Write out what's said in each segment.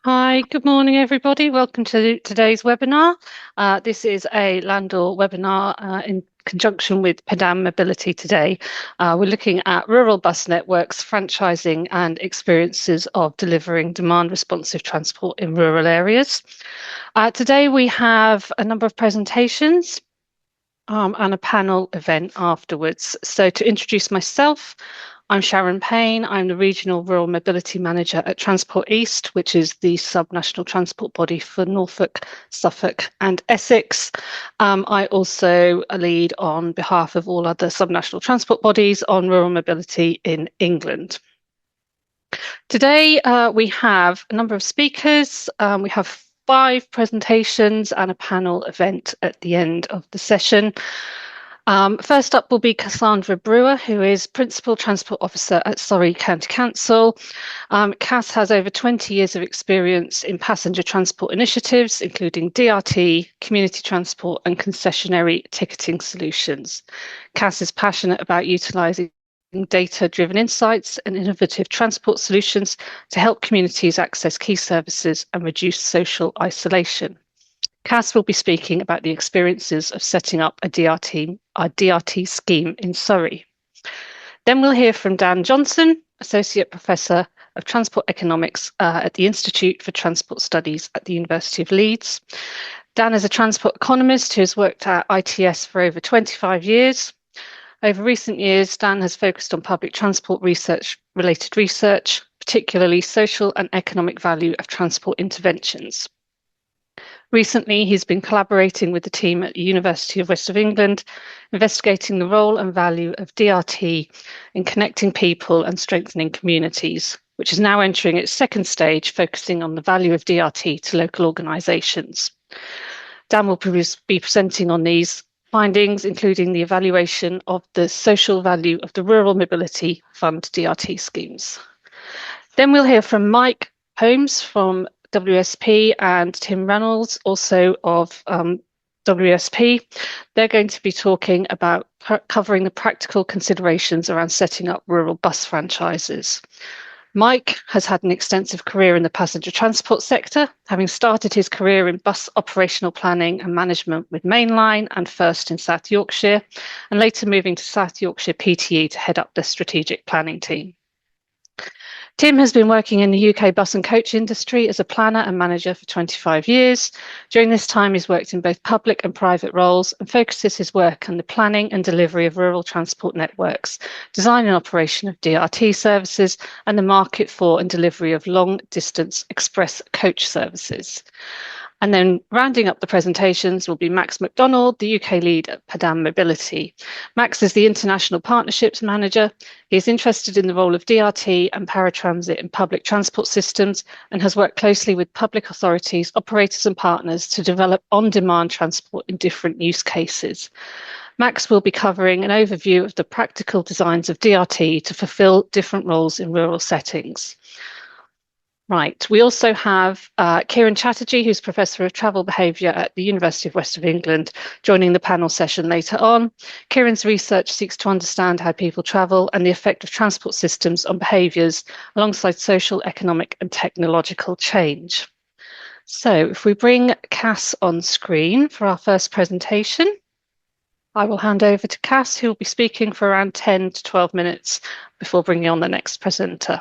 Hi, good morning, everybody. Welcome to today's webinar. This is a Landor webinar in conjunction with Pedam Mobility today. We're looking at rural bus networks, franchising and experiences of delivering demand-responsive transport in rural areas. Today we have a number of presentations and a panel event afterwards. So to introduce myself, I'm Sharon Payne. I'm the Regional Rural Mobility Manager at Transport East, which is the sub-national transport body for Norfolk, Suffolk and Essex. I also lead on behalf of all other sub-national transport bodies on rural mobility in England. Today we have a number of speakers. We have 5 presentations and a panel event at the end of the session. First up will be Cassandra Brewer, who is Principal Transport Officer at Surrey County Council. Cass has over 20 years of experience in passenger transport initiatives, including DRT, community transport and concessionary ticketing solutions. Cass is passionate about utilising data-driven insights and innovative transport solutions to help communities access key services and reduce social isolation. Cass will be speaking about the experiences of setting up a DRT scheme in Surrey. Then we'll hear from Dan Johnson, Associate Professor of Transport Economics at the Institute for Transport Studies at the University of Leeds. Dan is a transport economist who has worked at ITS for over 25 years. Over recent years, Dan has focused on public transport related research, particularly social and economic value of transport interventions. Recently, he's been collaborating with the team at the University of West of England, investigating the role and value of DRT in connecting people and strengthening communities, which is now entering its second stage, focusing on the value of DRT to local organisations. Dan will be presenting on these findings, including the evaluation of the social value of the Rural Mobility Fund DRT schemes. Then we'll hear from Mike Holmes from WSP and Tim Reynolds, also of WSP. They're going to be talking about covering the practical considerations around setting up rural bus franchises. Mike has had an extensive career in the passenger transport sector, having started his career in bus operational planning and management with Mainline and First in South Yorkshire, and later moving to South Yorkshire PTE to head up the strategic planning team. Tim has been working in the UK bus and coach industry as a planner and manager for 25 years. During this time, he's worked in both public and private roles and focuses his work on the planning and delivery of rural transport networks, design and operation of DRT services, and the market for and delivery of long-distance express coach services. And then rounding up the presentations will be Max MacDonald, the UK lead at Pedam Mobility. Max is the International Partnerships Manager. He is interested in the role of DRT and paratransit in public transport systems and has worked closely with public authorities, operators and partners to develop on-demand transport in different use cases. Max will be covering an overview of the practical designs of DRT to fulfil different roles in rural settings. Right, we also have Kieran Chatterjee, who's Professor of Travel Behaviour at the University of West of England, joining the panel session later on. Kieran's research seeks to understand how people travel and the effect of transport systems on behaviours alongside social, economic and technological change. So if we bring Cass on screen for our first presentation, I will hand over to Cass, who will be speaking for around 10 to 12 minutes before bringing on the next presenter.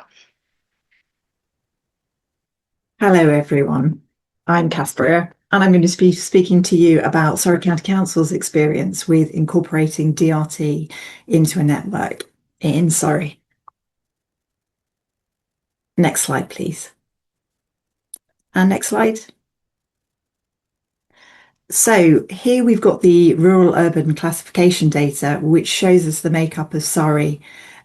Hello everyone, I'm Cass Brewer and I'm going to be speaking to you about Surrey County Council's experience with incorporating DRT into a network in Surrey. Next slide please. And next slide. So here we've got the rural urban classification data, which shows us the makeup of Surrey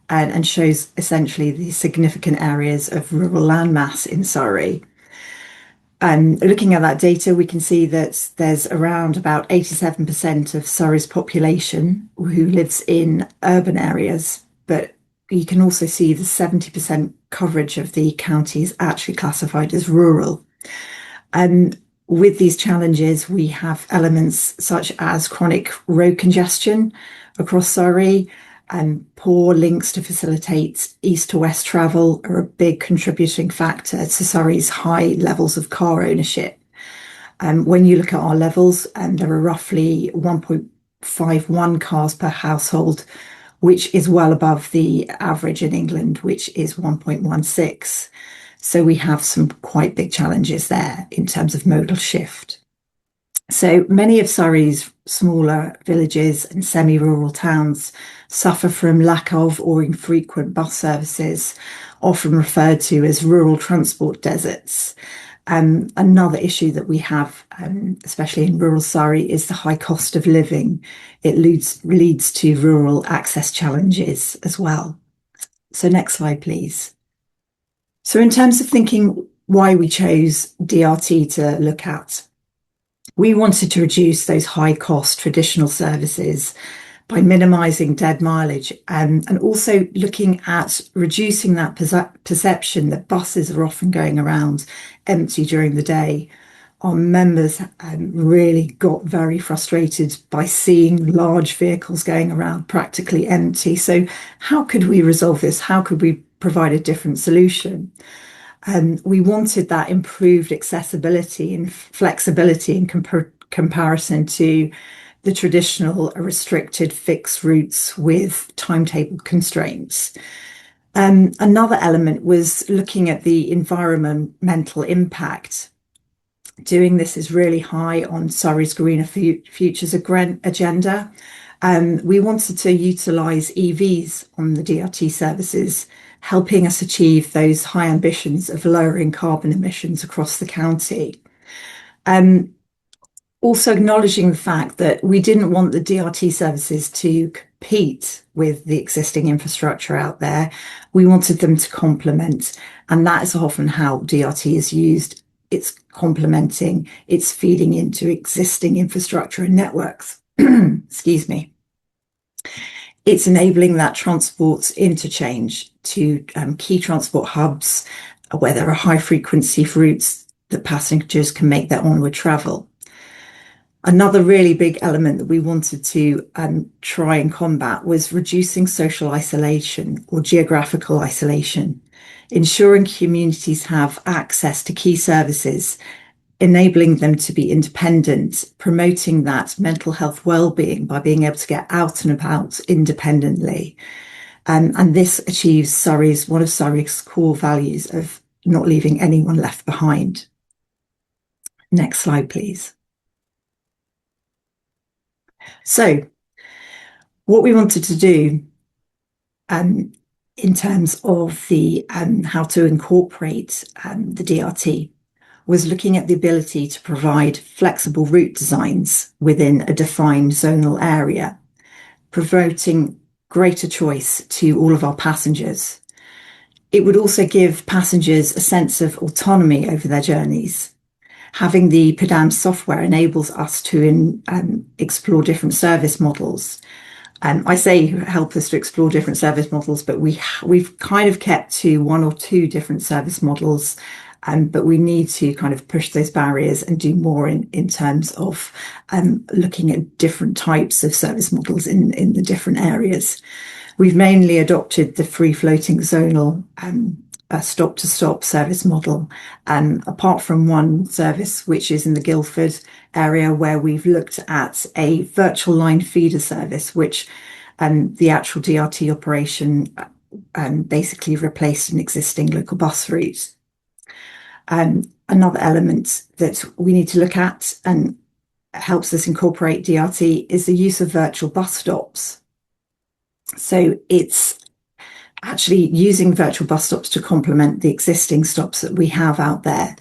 and shows essentially the significant areas of rural landmass in Surrey. Looking at that data, we can see that there's around about 87% of Surrey's population who lives in urban areas, but you can also see the 70% coverage of the county is actually classified as rural. With these challenges, we have elements such as chronic road congestion across Surrey, Poor links to facilitate east to west travel are a big contributing factor to Surrey's high levels of car ownership. When you look at our levels, there are roughly 1.51 cars per household, which is well above the average in England, which is 1.16. So we have some quite big challenges there in terms of modal shift. So many of Surrey's smaller villages and semi-rural towns suffer from lack of or infrequent bus services, often referred to as rural transport deserts. Another issue that we have, especially in rural Surrey, is the high cost of living. It leads to rural access challenges as well. So next slide, please. So in terms of thinking why we chose DRT to look at, we wanted to reduce those high cost traditional services by minimising dead mileage and also looking at reducing that perception that buses are often going around empty during the day. Our members really got very frustrated by seeing large vehicles going around practically empty. So how could we resolve this? How could we provide a different solution? We wanted that improved accessibility and flexibility in comparison to the traditional restricted fixed routes with timetable constraints. Another element was looking at the environmental impact. Doing this is really high on Surrey's Greener Futures agenda. We wanted to utilise EVs on the DRT services, helping us achieve those high ambitions of lowering carbon emissions across the county. Also acknowledging the fact that we didn't want the DRT services to compete with the existing infrastructure out there. We wanted them to complement, and that is often how DRT is used. It's complementing, it's feeding into existing infrastructure and networks. Excuse me. It's enabling that transport interchange to key transport hubs where there are high frequency routes that passengers can make their onward travel. Another really big element that we wanted to try and combat was reducing social isolation or geographical isolation, ensuring communities have access to key services, enabling them to be independent, promoting that mental health well-being by being able to get out and about independently. And this achieves one of Surrey's core values of not leaving anyone left behind. Next slide, please. So what we wanted to do in terms of the how to incorporate the DRT was looking at the ability to provide flexible route designs within a defined zonal area, promoting greater choice to all of our passengers. It would also give passengers a sense of autonomy over their journeys. Having the PDAM software enables us to explore different service models. I say help us to explore different service models, but we've kind of kept to one or two different service models, but we need to kind of push those barriers and do more in terms of looking at different types of service models in the different areas. We've mainly adopted the free-floating zonal stop-to-stop service model, apart from one service which is in the Guildford area where we've looked at a virtual line feeder service, which the actual DRT operation basically replaced an existing local bus route. Another element that we need to look at and helps us incorporate DRT is the use of virtual bus stops. So it's actually using virtual bus stops to complement the existing stops that we have out there.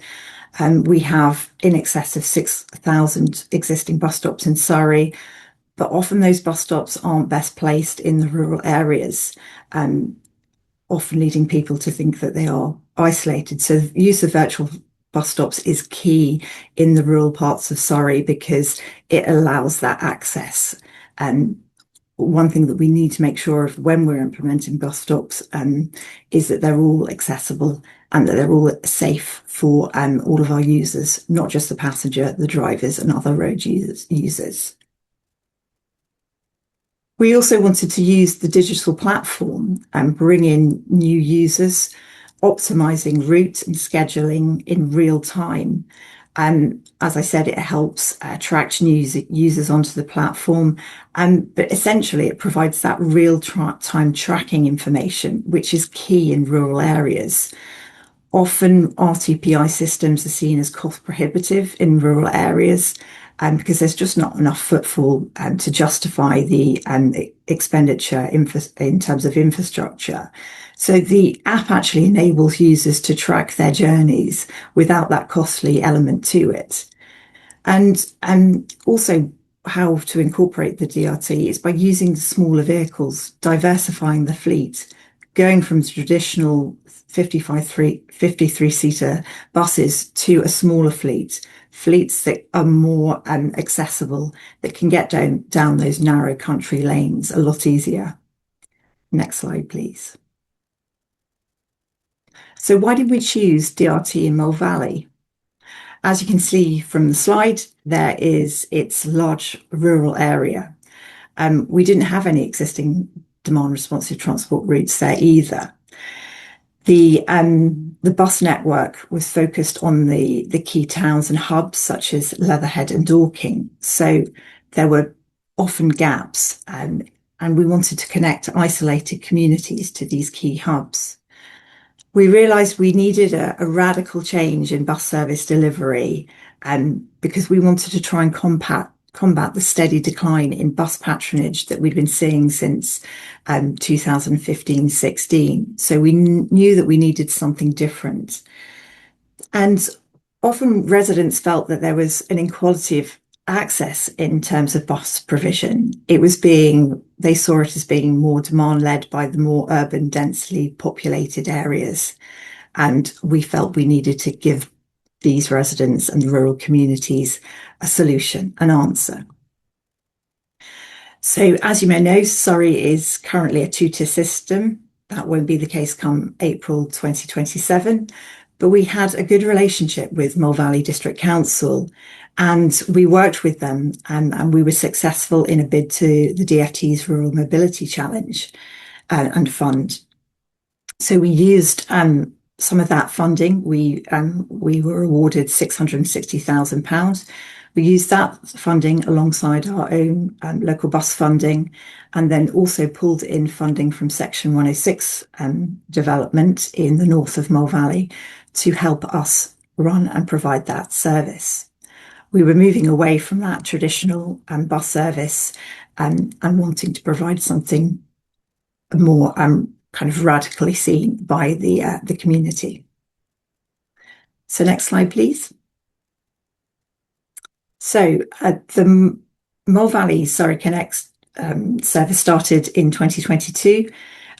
We have in excess of 6,000 existing bus stops in Surrey, but often those bus stops aren't best placed in the rural areas, often leading people to think that they are isolated. So the use of virtual bus stops is key in the rural parts of Surrey because it allows that access. One thing that we need to make sure of when we're implementing bus stops is that they're all accessible and that they're all safe for all of our users, not just the passenger, the drivers and other road users. We also wanted to use the digital platform and bring in new users, optimizing route and scheduling in real time. And as I said, it helps attract new users onto the platform. But essentially, it provides that real time tracking information, which is key in rural areas. Often RTPI systems are seen as cost prohibitive in rural areas because there's just not enough footfall to justify the expenditure in terms of infrastructure. So the app actually enables users to track their journeys without that costly element to it. And also how to incorporate the DRT is by using the smaller vehicles, diversifying the fleet, going from traditional 53-seater buses to a smaller fleets that are more accessible, that can get down those narrow country lanes a lot easier. Next slide, please. So why did we choose DRT in Mole Valley? As you can see from the slide, there is its large rural area. We didn't have any existing demand responsive transport routes there either. The bus network was focused on the key towns and hubs such as Leatherhead and Dorking. So there were often gaps and we wanted to connect isolated communities to these key hubs. We realised we needed a radical change in bus service delivery because we wanted to try and combat the steady decline in bus patronage that we'd been seeing since 2015-16. So we knew that we needed something different. And often residents felt that there was an inequality of access in terms of bus provision. They saw it as being more demand led by the more urban, densely populated areas. And we felt we needed to give these residents and rural communities a solution, an answer. So as you may know, Surrey is currently a two-tier system. That won't be the case come April 2027. But we had a good relationship with Mole Valley District Council and we worked with them and we were successful in a bid to the DFT's Rural Mobility Challenge and fund. So we used some of that funding. We were awarded £660,000. We used that funding alongside our own local bus funding and then also pulled in funding from Section 106 development in the north of Mole Valley to help us run and provide that service. We were moving away from that traditional bus service and wanting to provide something more kind of radically seen by the community. So next slide, please. So the Mole Valley Surrey Connect service started in 2022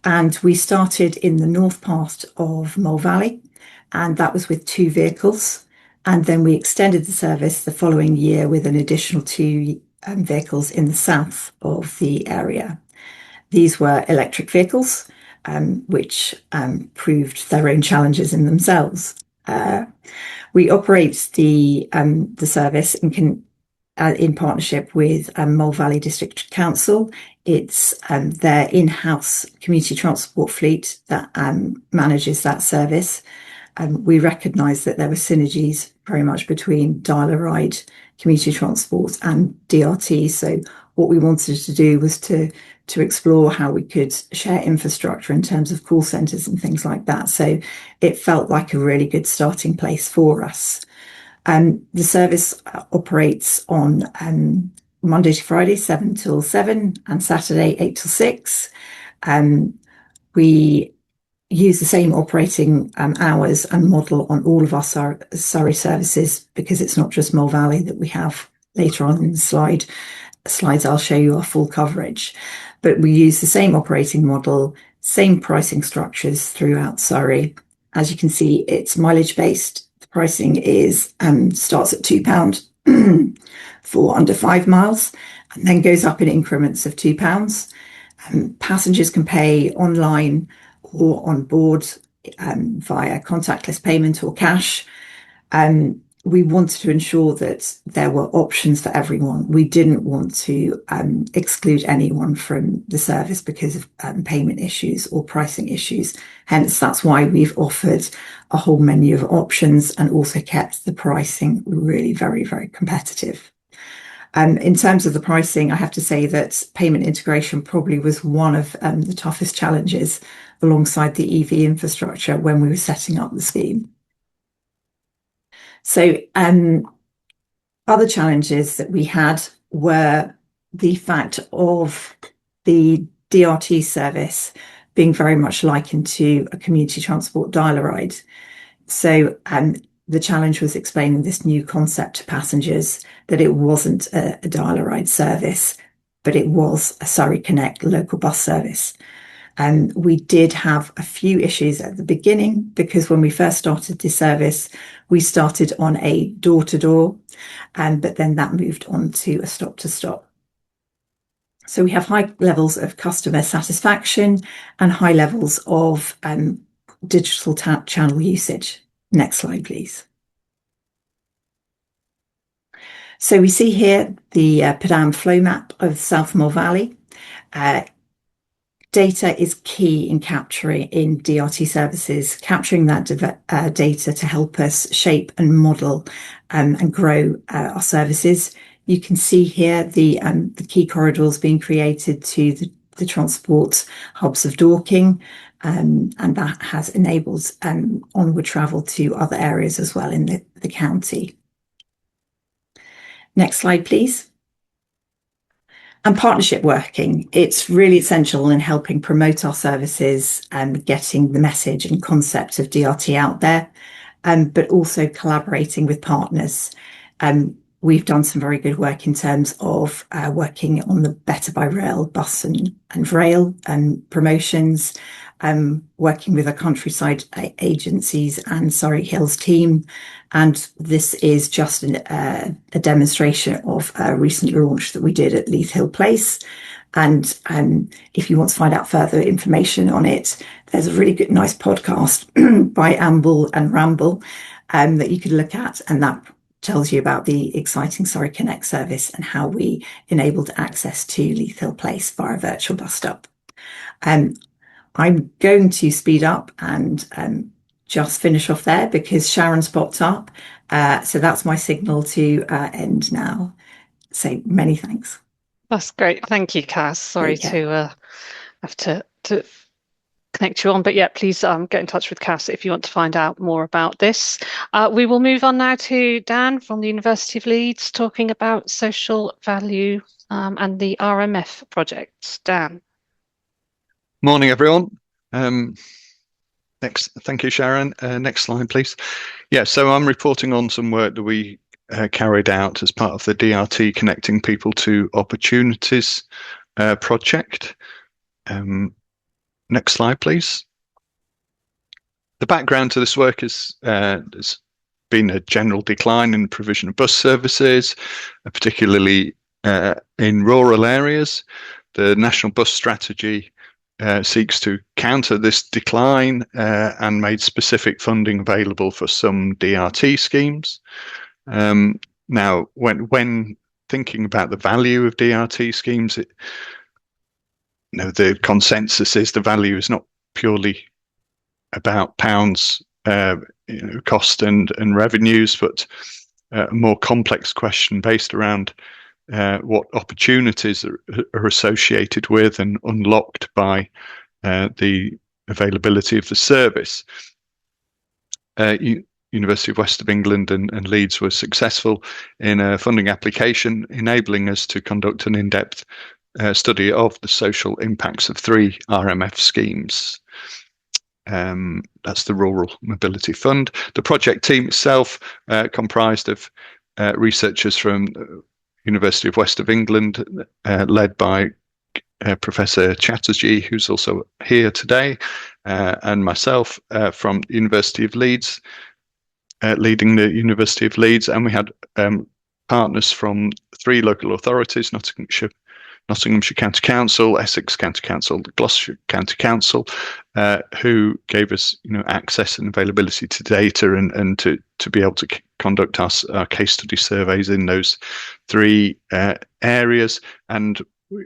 and we started in the north part of Mole Valley and that was with 2 vehicles. And then we extended the service the following year with an additional 2 vehicles in the south of the area. These were electric vehicles, which proved their own challenges in themselves. We operate the service in partnership with Mole Valley District Council. It's their in-house community transport fleet that manages that service. We recognised that there were synergies very much between dial-a-ride community transport and DRT. So what we wanted to do was to explore how we could share infrastructure in terms of call centres and things like that. So it felt like a really good starting place for us. The service operates on Monday to Friday, 7 till 7, and Saturday, 8 till 6. We use the same operating hours and model on all of our Surrey services because it's not just Mole Valley that we have. Later on in the slides I'll show you our full coverage, but we use the same operating model, same pricing structures throughout Surrey. As you can see, it's mileage based. The pricing is starts at £2 for under 5 miles and then goes up in increments of £2. Passengers can pay online or on board via contactless payment or cash. we wanted to ensure that there were options for everyone. We didn't want to exclude anyone from the service because of payment issues or pricing issues. Hence, that's why we've offered a whole menu of options and also kept the pricing really very, very competitive. In terms of the pricing, I have to say that payment integration probably was one of the toughest challenges alongside the EV infrastructure when we were setting up the scheme. So other challenges that we had were the fact of the DRT service being very much likened to a community transport dial-a-ride. So the challenge was explaining this new concept to passengers, that it wasn't a dial-a-ride service, but it was a Surrey Connect local bus service. And we did have a few issues at the beginning because when we first started this service, we started on a door-to-door, but then that moved on to a stop-to-stop. So we have high levels of customer satisfaction and high levels of digital channel usage. Next slide, please. So we see here the Padam flow map of South Mole Valley. Data is key in capturing in DRT services, capturing that data to help us shape and model and grow our services. You can see here the key corridors being created to the transport hubs of Dorking, and that has enabled onward travel to other areas as well in the county. Next slide, please. And partnership working, it's really essential in helping promote our services and getting the message and concept of DRT out there, but also collaborating with partners. We've done some very good work in terms of working on the Better by Rail bus and rail promotions, working with our countryside agencies and Surrey Hills team. And this is just a demonstration of a recent launch that we did at Leith Hill Place. And if you want to find out further information on it, there's a really good, nice podcast by Amble and Ramble that you could look at. And that tells you about the exciting Surrey Connect service and how we enabled access to Leith Hill Place via a virtual bus stop. I'm going to speed up and just finish off there because Sharon's popped up. So that's my signal to end now. So many thanks. That's great. Thank you, Cass. Sorry to have to connect you on, but yeah, please get in touch with Cass if you want to find out more about this. We will move on now to Dan from the University of Leeds talking about social value and the RMF project. Dan. Morning, everyone. Thank you, Sharon. Next slide, please. Yeah, so I'm reporting on some work that we carried out as part of the DRT Connecting People to Opportunities project. Next slide, please. The background to this work is there's been a general decline in the provision of bus services, particularly in rural areas. The National Bus Strategy seeks to counter this decline and made specific funding available for some DRT schemes. Now, when thinking about the value of DRT schemes, the consensus is the value is not purely about pounds, cost and revenues, but a more complex question based around what opportunities are associated with and unlocked by the availability of the service. University of West of England and Leeds were successful in a funding application enabling us to conduct an in-depth study of the social impacts of 3 RMF schemes. That's the Rural Mobility Fund. The project team itself comprised of researchers from University of West of England, led by Professor Chatterjee, who's also here today, and myself from the University of Leeds, leading the University of Leeds. And we had partners from 3 local authorities, Nottinghamshire, Nottinghamshire County Council, Essex County Council, Gloucestershire County Council, who gave us access and availability to data and to be able to conduct our case study surveys in those 3 areas. And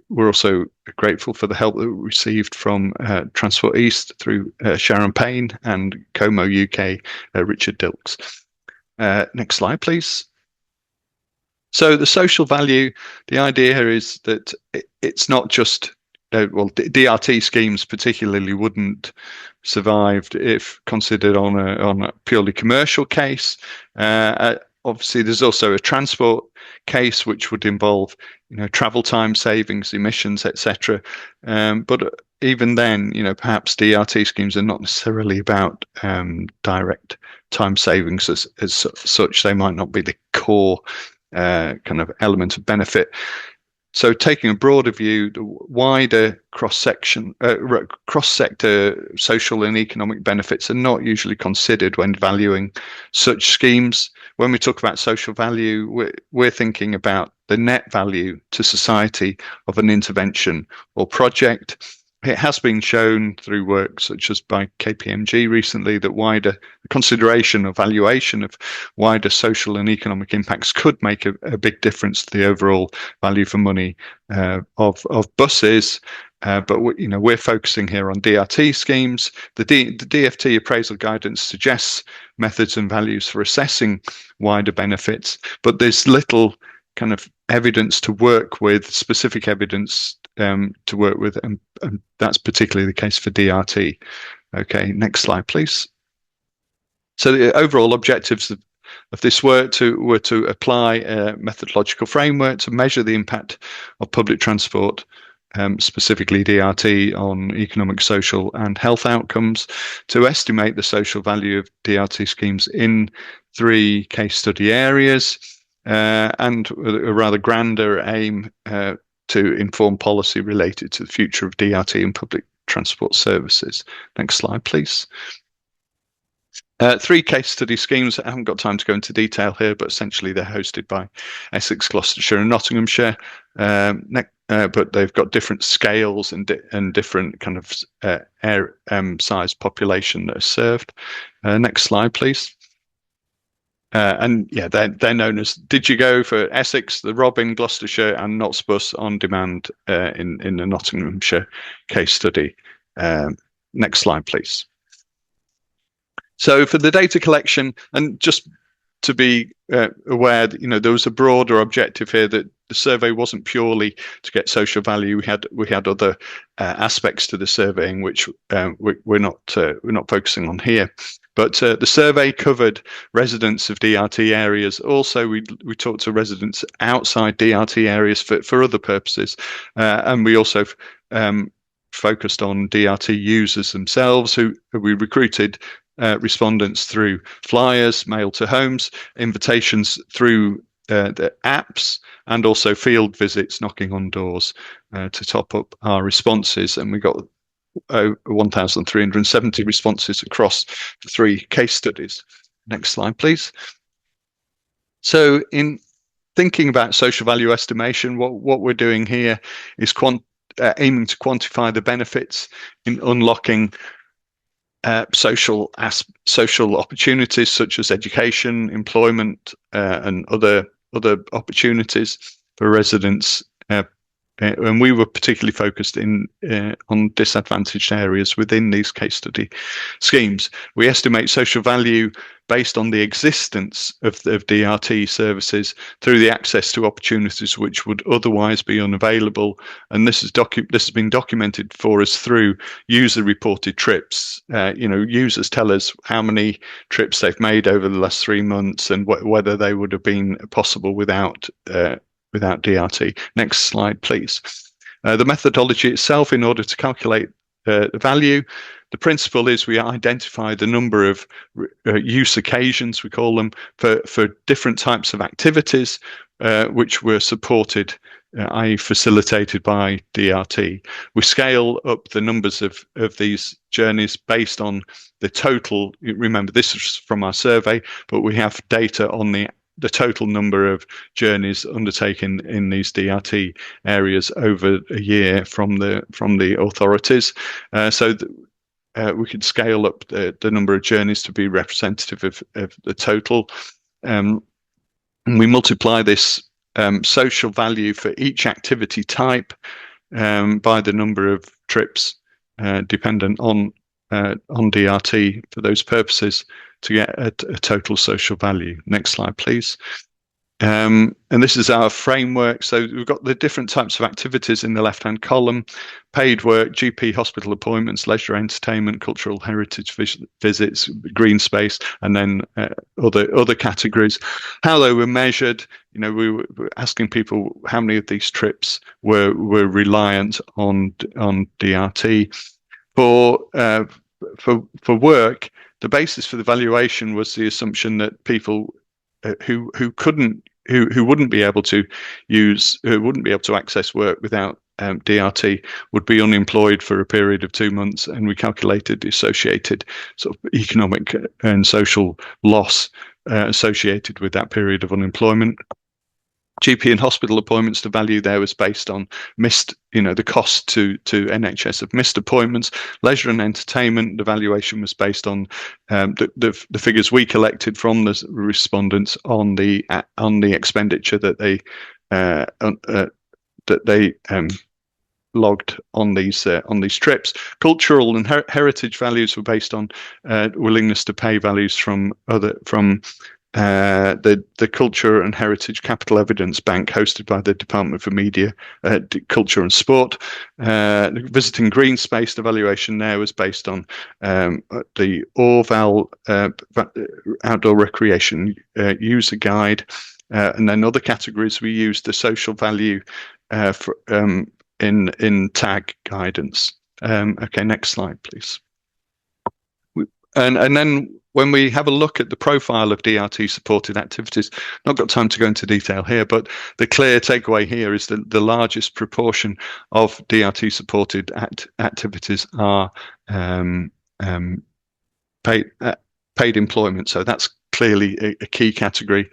we're also grateful for the help that we received from Transport East through Sharon Payne and Como UK, Richard Dilks. Next slide, please. So the social value, the idea here is that it's not just, DRT schemes particularly wouldn't survive if considered on a purely commercial case. Obviously, there's also a transport case which would involve, travel time savings, emissions, etc. But even then, perhaps DRT schemes are not necessarily about direct time savings as such. They might not be the core kind of element of benefit. So taking a broader view, the wider cross-sector social and economic benefits are not usually considered when valuing such schemes. When we talk about social value, we're thinking about the net value to society of an intervention or project. It has been shown through work such as by KPMG recently that wider consideration or valuation of wider social and economic impacts could make a big difference to the overall value for money of buses. But we're focusing here on DRT schemes. The DFT appraisal guidance suggests methods and values for assessing wider benefits, but there's little kind of evidence to work with, specific evidence to work with, and that's particularly the case for DRT. Okay, next slide, please. So the overall objectives of this work were to apply a methodological framework to measure the impact of public transport, specifically DRT, on economic, social and health outcomes, to estimate the social value of DRT schemes in 3 case study areas, and a rather grander aim to inform policy related to the future of DRT and public transport services. Next slide, please. 3 case study schemes. I haven't got time to go into detail here, but essentially they're hosted by Essex, Gloucestershire and Nottinghamshire. But they've got different scales and different kind of size population that are served. Next slide, please. And yeah, they're known as Did You Go for Essex, the Robin, Gloucestershire, and Knott's Bus on Demand in the Nottinghamshire case study. Next slide, please. So for the data collection, and just to be aware that there was a broader objective here, that the survey wasn't purely to get social value. We had other aspects to the surveying which we're not focusing on here. But the survey covered residents of DRT areas. Also, we talked to residents outside DRT areas for other purposes, and we also focused on DRT users themselves, who we recruited respondents through flyers mailed to homes, invitations through the apps, and also field visits, knocking on doors to top up our responses. And we got 1,370 responses across the 3 case studies. Next slide, please. So in thinking about social value estimation, what we're doing here is aiming to quantify the benefits in unlocking social opportunities such as education, employment, and other opportunities for residents. And we were particularly focused on disadvantaged areas within these case study schemes. We estimate social value based on the existence of DRT services through the access to opportunities which would otherwise be unavailable. And this has been documented for us through user-reported trips. Users tell us how many trips they've made over the last 3 months and whether they would have been possible without DRT. Next slide, please. The methodology itself, in order to calculate the value, the principle is we identify the number of use occasions, we call them, for different types of activities which were supported, i.e. facilitated by DRT. We scale up the numbers of these journeys based on the total. Remember, this is from our survey, but we have data on the the total number of journeys undertaken in these DRT areas over a year from the authorities. We could scale up the number of journeys to be representative of the total. And we multiply this social value for each activity type by the number of trips dependent on DRT for those purposes to get a total social value. Next slide, please. And this is our framework. So we've got the different types of activities in the left-hand column: paid work, GP hospital appointments, leisure entertainment, cultural heritage visits, green space, and then other categories. How they were measured, we were asking people how many of these trips were reliant on DRT. For work, the basis for the valuation was the assumption that people who wouldn't be able to access work without DRT would be unemployed for a period of 2 months, and we calculated the associated sort of economic and social loss associated with that period of unemployment. GP and hospital appointments, the value there was based on missed, the cost to NHS of missed appointments. Leisure and entertainment, the valuation was based on the figures we collected from the respondents on the expenditure that they logged on these trips. Cultural and heritage values were based on willingness to pay values from the Culture and Heritage Capital Evidence Bank, hosted by the Department for Media, Culture and Sport. Visiting green space, the valuation there was based on the Orval Outdoor Recreation User Guide. And then other categories, we used the social value in TAG guidance. Okay, next slide, please. And then when we have a look at the profile of DRT supported activities, not got time to go into detail here, but the clear takeaway here is that the largest proportion of DRT supported activities are paid employment. So that's clearly a key category.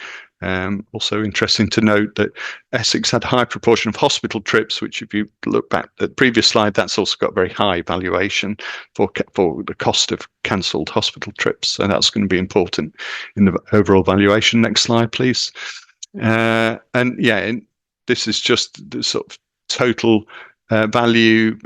Also interesting to note that Essex had a high proportion of hospital trips, which if you look back at the previous slide, that's also got very high valuation for the cost of cancelled hospital trips. So that's going to be important in the overall valuation. Next slide, please. And this is just the sort of total value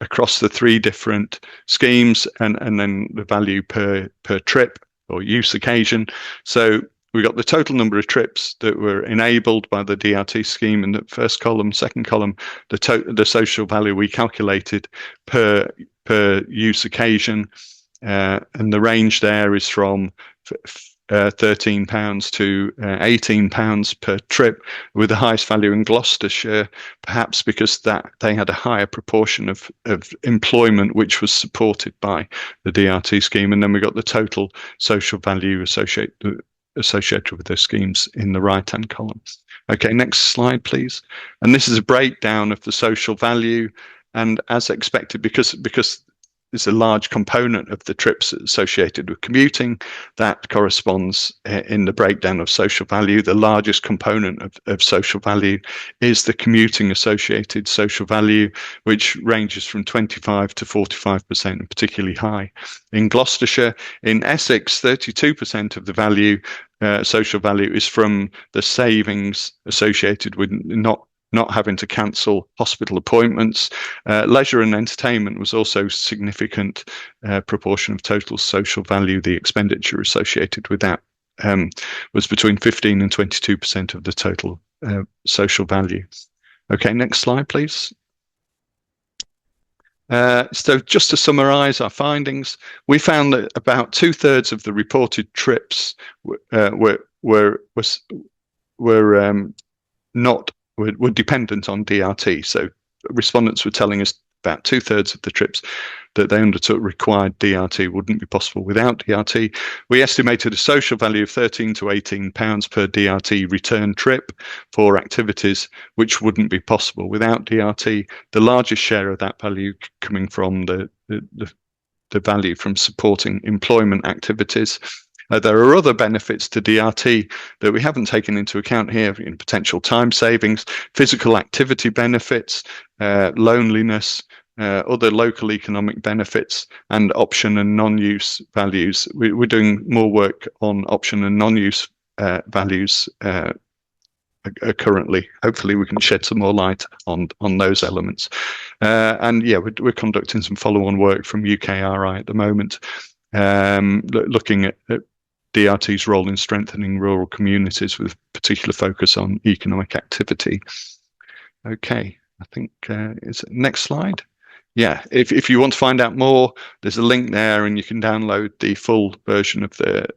across the 3 different schemes, and then the value per trip or use occasion. So we got the total number of trips that were enabled by the DRT scheme in the first column. Second column, the social value we calculated per use occasion, and the range there is from £13 to £18 per trip, with the highest value in Gloucestershire, perhaps because that they had a higher proportion of employment which was supported by the DRT scheme. And then we got the total social value associated with those schemes in the right-hand column. Okay, next slide, please. And this is a breakdown of the social value, and as expected, because there's a large component of the trips associated with commuting, that corresponds in the breakdown of social value. The largest component of social value is the commuting associated social value, which ranges from 25 to 45%, and particularly high in Gloucestershire. In Essex, 32% of the value, social value, is from the savings associated with not having to cancel hospital appointments. Leisure and entertainment was also a significant proportion of total social value. The expenditure associated with that was between 15 and 22% of the total social value. Okay, next slide, please. So just to summarise our findings, we found that about 2/3 of the reported trips were dependent on DRT. So respondents were telling us about 2/3 of the trips that they undertook required DRT, wouldn't be possible without DRT. We estimated a social value of £13 to £18 per DRT return trip for activities which wouldn't be possible without DRT. The largest share of that value coming from the value from supporting employment activities. There are other benefits to DRT that we haven't taken into account here, potential time savings, physical activity benefits, loneliness, other local economic benefits, and option and non-use values. We're doing more work on option and non-use values currently. Hopefully we can shed some more light on those elements. And yeah, we're conducting some follow-on work from UKRI at the moment, looking at DRT's role in strengthening rural communities with particular focus on economic activity. Okay, I think is next slide. Yeah, if you want to find out more, there's a link there, and you can download the full version of the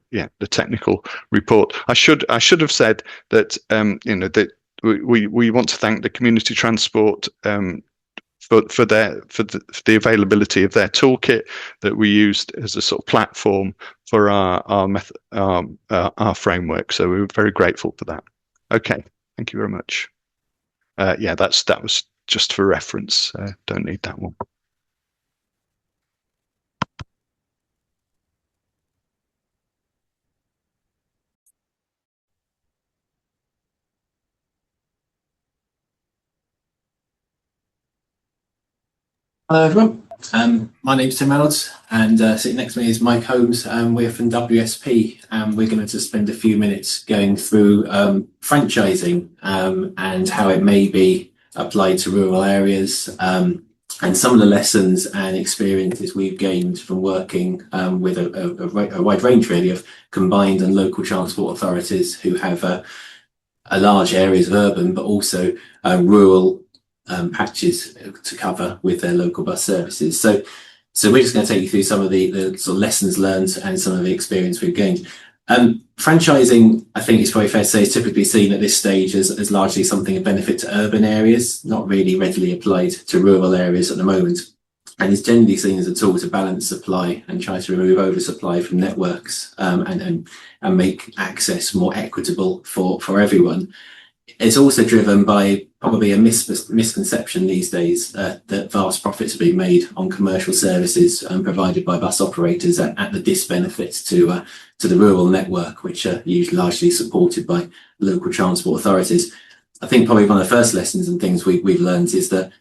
technical report. I should have said that that we want to thank the community transport for the availability of their toolkit that we used as a sort of platform for our framework. So we were very grateful for that. Okay, thank you very much. Yeah, that was just for reference. Don't need that one. Hello everyone, my name's Tim Reynolds, and sitting next to me is Mike Holmes. We're from WSP, and we're going to just spend a few minutes going through franchising and how it may be applied to rural areas, and some of the lessons and experiences we've gained from working with a wide range really of combined and local transport authorities who have a large areas of urban but also rural patches to cover with their local bus services. So we're just going to take you through some of the sort of lessons learned and some of the experience we've gained. Franchising, I think it's probably fair to say, is typically seen at this stage as largely something of benefit to urban areas, not really readily applied to rural areas at the moment, and is generally seen as a tool to balance supply and try to remove oversupply from networks, and make access more equitable for everyone. It's also driven by probably a misconception these days that vast profits are being made on commercial services provided by bus operators at the disbenefit to the rural network, which are usually largely supported by local transport authorities. I think probably one of the first lessons and things we've learned is that,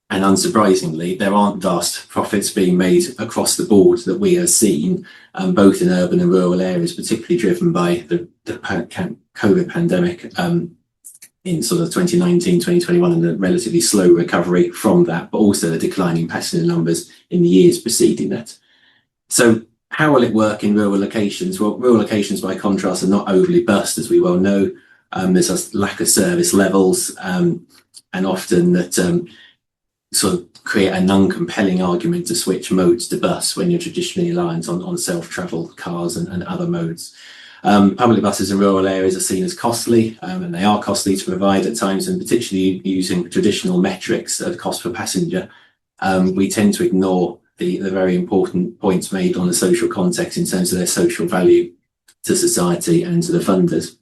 and unsurprisingly, there aren't vast profits being made across the board that we have seen, both in urban and rural areas, particularly driven by the COVID pandemic in sort of 2019, 2021, and the relatively slow recovery from that, but also the declining passenger numbers in the years preceding that. So how will it work in rural locations? Well, rural locations, by contrast, are not overly bused, as we well know. There's a lack of service levels, and often that sort of create an uncompelling argument to switch modes to bus when you're traditionally reliant on self-travel cars and other modes. Public buses in rural areas are seen as costly, and they are costly to provide at times, and particularly using traditional metrics of cost per passenger. We tend to ignore the very important points made on the social context in terms of their social value to society and to the funders.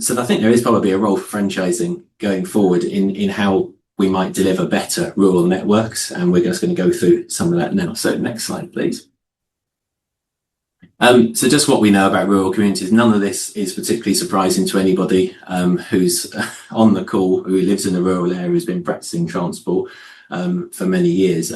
So I think there is probably a role for franchising going forward in how we might deliver better rural networks, and we're just going to go through some of that now. So next slide, please. So just what we know about rural communities, none of this is particularly surprising to anybody who's on the call, who lives in a rural area, has been practicing transport for many years.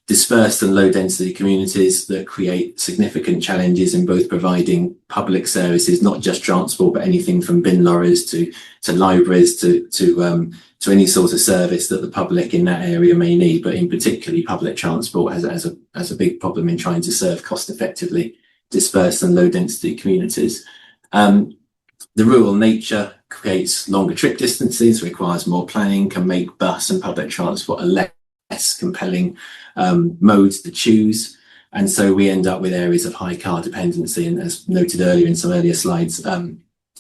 Dispersed and low density communities that create significant challenges in both providing public services, not just transport, but anything from bin lorries to libraries to any sort of service that the public in that area may need, but in particularly public transport has a big problem in trying to serve cost effectively dispersed and low density communities. The rural nature creates longer trip distances, requires more planning, can make bus and public transport a less compelling modes to choose. And so we end up with areas of high car dependency, and as noted earlier in some earlier slides,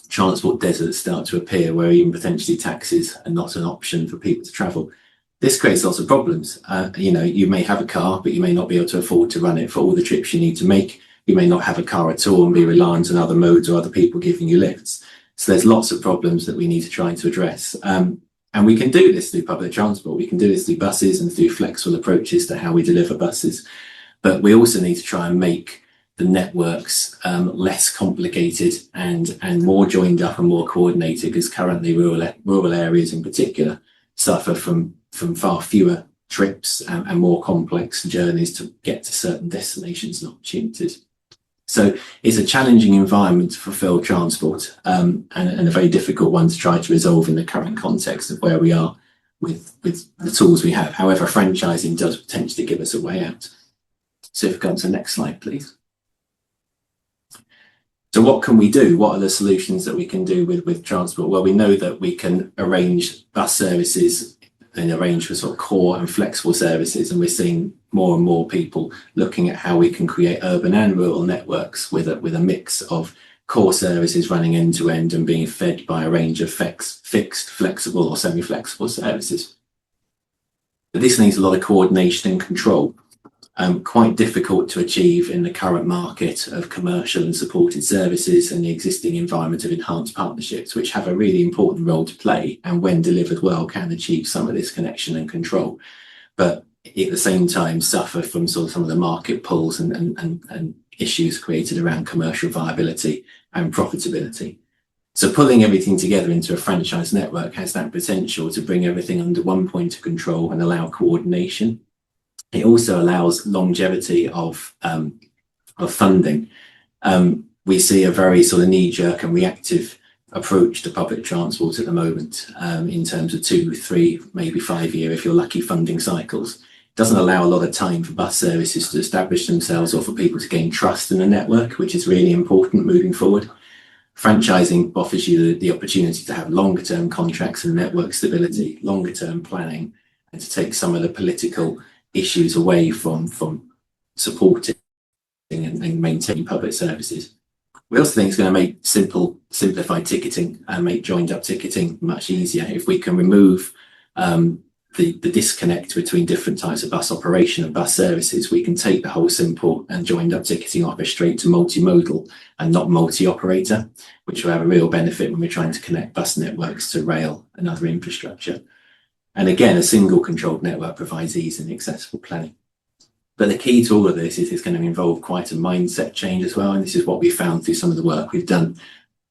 transport deserts start to appear where even potentially taxis are not an option for people to travel. This creates lots of problems. You may have a car, but you may not be able to afford to run it for all the trips you need to make. You may not have a car at all and be reliant on other modes or other people giving you lifts. So there's lots of problems that we need to try to address. And we can do this through public transport. We can do this through buses and through flexible approaches to how we deliver buses. But we also need to try and make the networks less complicated and more joined up and more coordinated, because currently rural areas in particular suffer from far fewer trips and more complex journeys to get to certain destinations and opportunities. So it's a challenging environment to fulfill transport, and a very difficult one to try to resolve in the current context of where we are with the tools we have. However, franchising does potentially give us a way out. So if we go on to the next slide, please. So what can we do? What are the solutions that we can do with transport? Well, we know that we can arrange bus services and arrange for sort of core and flexible services, and we're seeing more and more people looking at how we can create urban and rural networks with a mix of core services running end to end and being fed by a range of fixed, flexible or semi-flexible services. But this needs a lot of coordination and control. Quite difficult to achieve in the current market of commercial and supported services and the existing environment of enhanced partnerships, which have a really important role to play, and when delivered well can achieve some of this connection and control, but at the same time suffer from sort of some of the market pulls and issues created around commercial viability and profitability. So pulling everything together into a franchise network has that potential to bring everything under one point of control and allow coordination. It also allows longevity of funding. We see a very sort of knee-jerk and reactive approach to public transport at the moment, in terms of 2, 3, maybe 5 year, if you're lucky, funding cycles. It doesn't allow a lot of time for bus services to establish themselves or for people to gain trust in the network, which is really important moving forward. Franchising offers you the opportunity to have longer term contracts and network stability, longer term planning, and to take some of the political issues away from supporting and maintaining public services. We also think it's going to make simplified ticketing and make joined up ticketing much easier. If we can remove the disconnect between different types of bus operation and bus services, we can take the whole simple and joined up ticketing offer straight to multimodal and not multi-operator, which will have a real benefit when we're trying to connect bus networks to rail and other infrastructure. And again, a single controlled network provides ease and accessible planning. But the key to all of this is it's going to involve quite a mindset change as well. And this is what we found through some of the work we've done.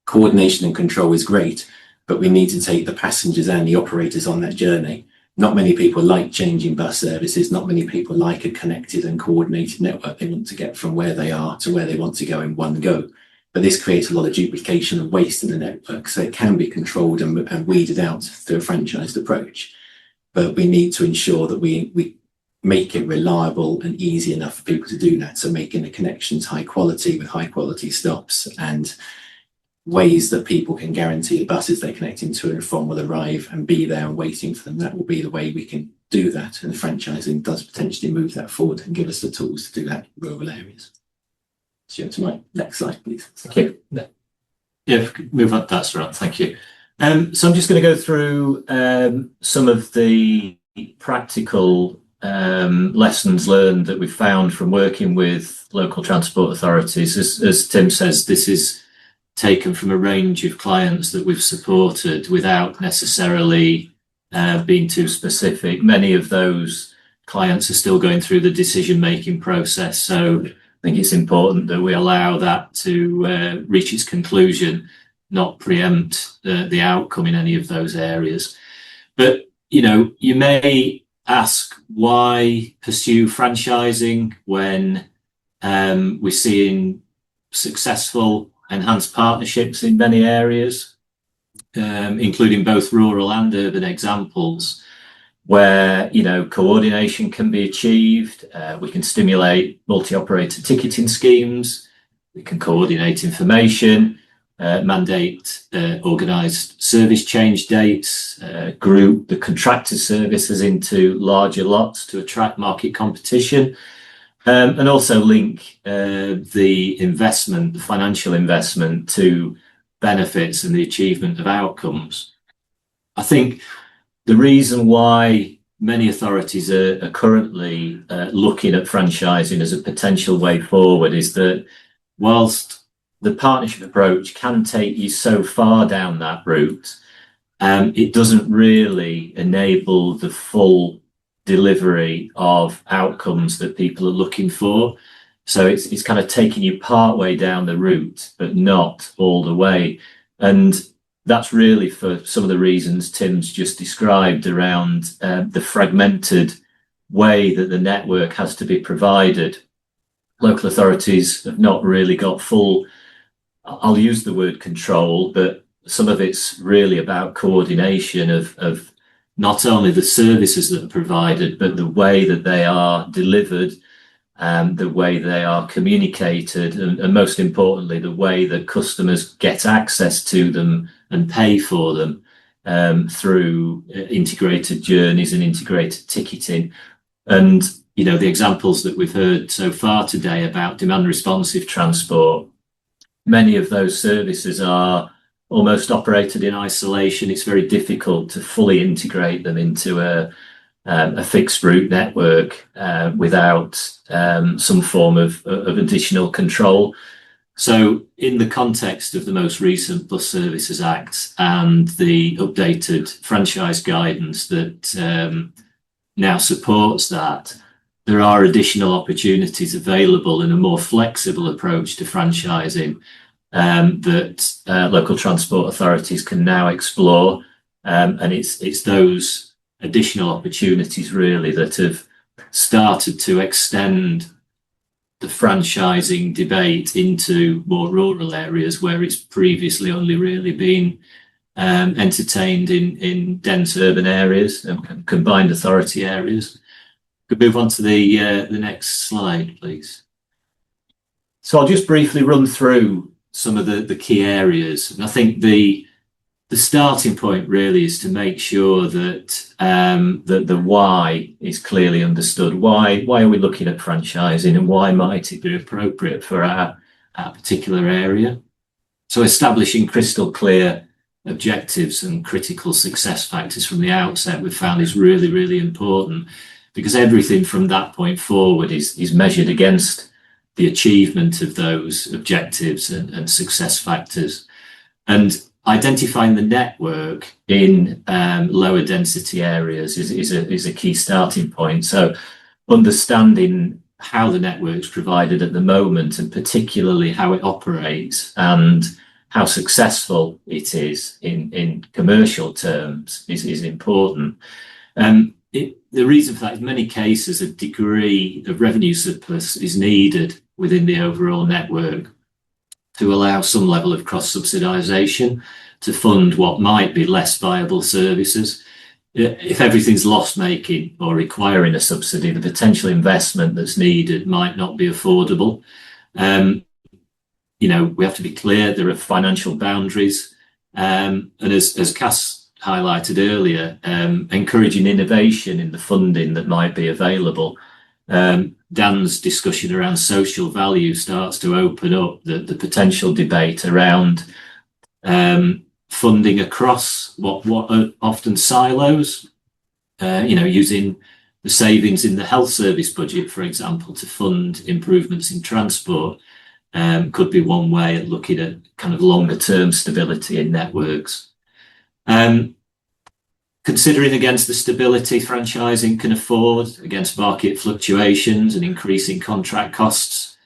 Coordination and control is great, but we need to take the passengers and the operators on that journey. Not many people like changing bus services. Not many people like a connected and coordinated network. They want to get from where they are to where they want to go in one go. But this creates a lot of duplication and waste in the network. So it can be controlled and weeded out through a franchised approach. But we need to ensure that we make it reliable and easy enough for people to do that. So making the connections high quality with high quality stops and ways that people can guarantee the buses they're connecting to and from will arrive and be there and waiting for them. That will be the way we can do that. And franchising does potentially move that forward and give us the tools to do that in rural areas. So to my next slide, please. Thank you. Yeah, move on. That's right. Thank you. So I'm just going to go through some of the practical lessons learned that we've found from working with local transport authorities. As Tim says, this is taken from a range of clients that we've supported without necessarily being too specific. Many of those clients are still going through the decision-making process, so I think it's important that we allow that to reach its conclusion, not preempt the outcome in any of those areas. But, you know, you may ask, why pursue franchising when we're seeing successful enhanced partnerships in many areas, including both rural and urban examples, where, you know, coordination can be achieved. We can stimulate multi-operator ticketing schemes. We can coordinate information, mandate organised service change dates, group the contracted services into larger lots to attract market competition, and also link the investment, the financial investment, to benefits and the achievement of outcomes. I think the reason why many authorities are currently looking at franchising as a potential way forward is that whilst the partnership approach can take you so far down that route, it doesn't really enable the full delivery of outcomes that people are looking for. So it's kind of taking you part way down the route, but not all the way. And that's really for some of the reasons Tim's just described around the fragmented way that the network has to be provided. Local authorities have not really got full, I'll use the word control, but some of it's really about coordination of not only the services that are provided, but the way that they are delivered, the way they are communicated, and most importantly, the way that customers get access to them and pay for them through integrated journeys and integrated ticketing. And, you know, the examples that we've heard so far today about demand responsive transport, many of those services are almost operated in isolation. It's very difficult to fully integrate them into a fixed route network without some form of additional control. So in the context of the most recent Bus Services Act and the updated franchise guidance that now supports that, there are additional opportunities available in a more flexible approach to franchising that local transport authorities can now explore. And it's those additional opportunities really that have started to extend the franchising debate into more rural areas where it's previously only really been entertained in dense urban areas and combined authority areas. Could move on to the next slide, please. So I'll just briefly run through some of the key areas. And I think the starting point really is to make sure that the why is clearly understood. Why are we looking at franchising, and why might it be appropriate for our particular area? So establishing crystal clear objectives and critical success factors from the outset we've found is really, really important, because everything from that point forward is measured against the achievement of those objectives and success factors. And identifying the network in lower density areas is a key starting point. So understanding how the network's provided at the moment, and particularly how it operates and how successful it is in commercial terms is important. The reason for that is in many cases a degree of revenue surplus is needed within the overall network to allow some level of cross-subsidisation to fund what might be less viable services. If everything's loss-making or requiring a subsidy, the potential investment that's needed might not be affordable. You know, we have to be clear, there are financial boundaries. And as Cass highlighted earlier, encouraging innovation in the funding that might be available. Dan's discussion around social value starts to open up the potential debate around funding across what are often silos, you know, using the savings in the health service budget, for example, to fund improvements in transport, could be one way at looking at kind of longer term stability in networks. Considering against the stability franchising can afford against market fluctuations and increasing contract costs.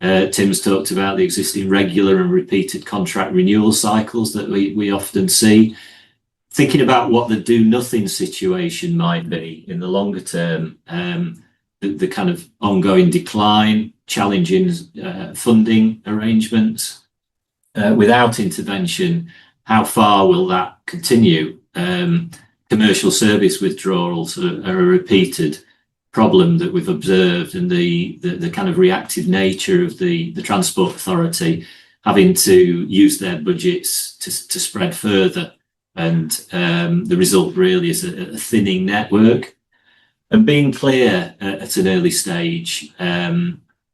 Tim's talked about the existing regular and repeated contract renewal cycles that we often see. Thinking about what the do nothing situation might be in the longer term, the kind of ongoing decline, challenging funding arrangements. Without intervention, how far will that continue? Commercial service withdrawals are a repeated problem that we've observed, and the kind of reactive nature of the Transport Authority having to use their budgets to spread further, and the result really is a thinning network. And being clear at an early stage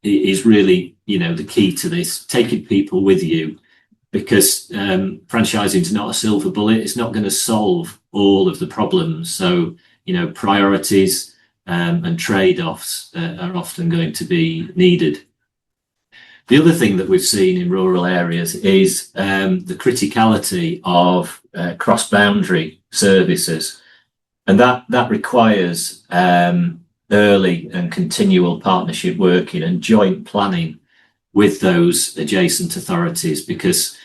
is really, you know, the key to this, taking people with you, because franchising is not a silver bullet. It's not going to solve all of the problems. So, you know, priorities and trade-offs are often going to be needed. The other thing that we've seen in rural areas is the criticality of cross-boundary services. And that requires early and continual partnership working and joint planning with those adjacent authorities, because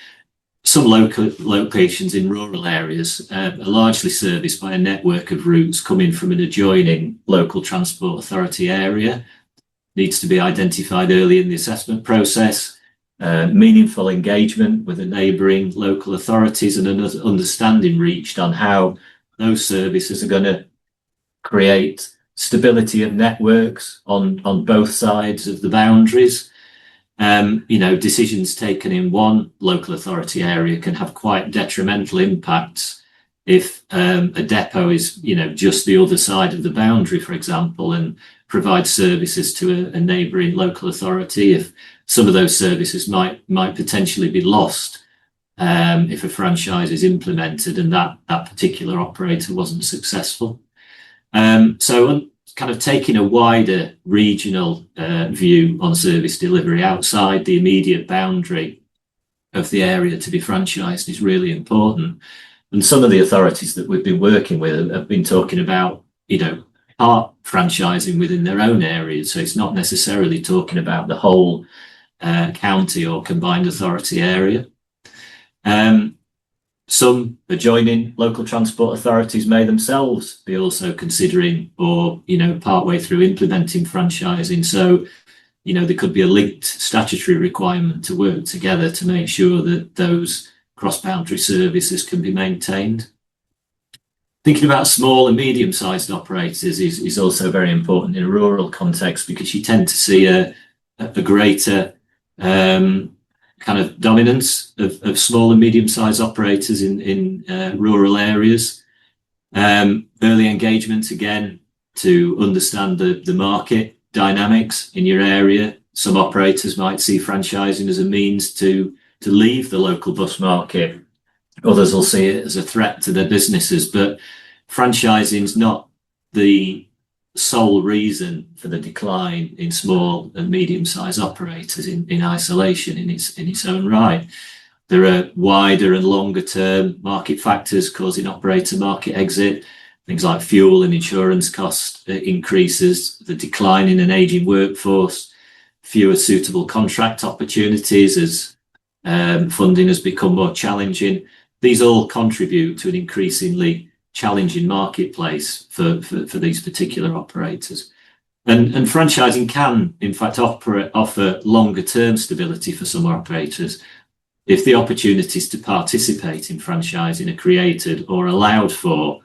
some local locations in rural areas are largely serviced by a network of routes coming from an adjoining local transport authority area. Needs to be identified early in the assessment process, meaningful engagement with the neighbouring local authorities, and an understanding reached on how those services are going to create stability of networks on both sides of the boundaries. Decisions taken in one local authority area can have quite detrimental impacts if a depot is, just the other side of the boundary, for example, and provides services to a neighbouring local authority. If some of those services might potentially be lost if a franchise is implemented and that particular operator wasn't successful. So kind of taking a wider regional view on service delivery outside the immediate boundary of the area to be franchised is really important. And some of the authorities that we've been working with have been talking about, part franchising within their own areas. So it's not necessarily talking about the whole county or combined authority area. Some adjoining local transport authorities may themselves be also considering or, partway through implementing franchising. So, there could be a linked statutory requirement to work together to make sure that those cross-boundary services can be maintained. Thinking about small and medium-sized operators is also very important in a rural context, because you tend to see a greater kind of dominance of small and medium-sized operators in rural areas. Early engagement, again, to understand the market dynamics in your area. Some operators might see franchising as a means to leave the local bus market. Others will see it as a threat to their businesses, but franchising is not the sole reason for the decline in small and medium-sized operators in isolation in its own right. There are wider and longer-term market factors causing operator market exit, things like fuel and insurance cost increases, the decline in an aging workforce, fewer suitable contract opportunities as funding has become more challenging. These all contribute to an increasingly challenging marketplace for these particular operators. And franchising can, in fact, offer longer term stability for some operators if the opportunities to participate in franchising are created or allowed for,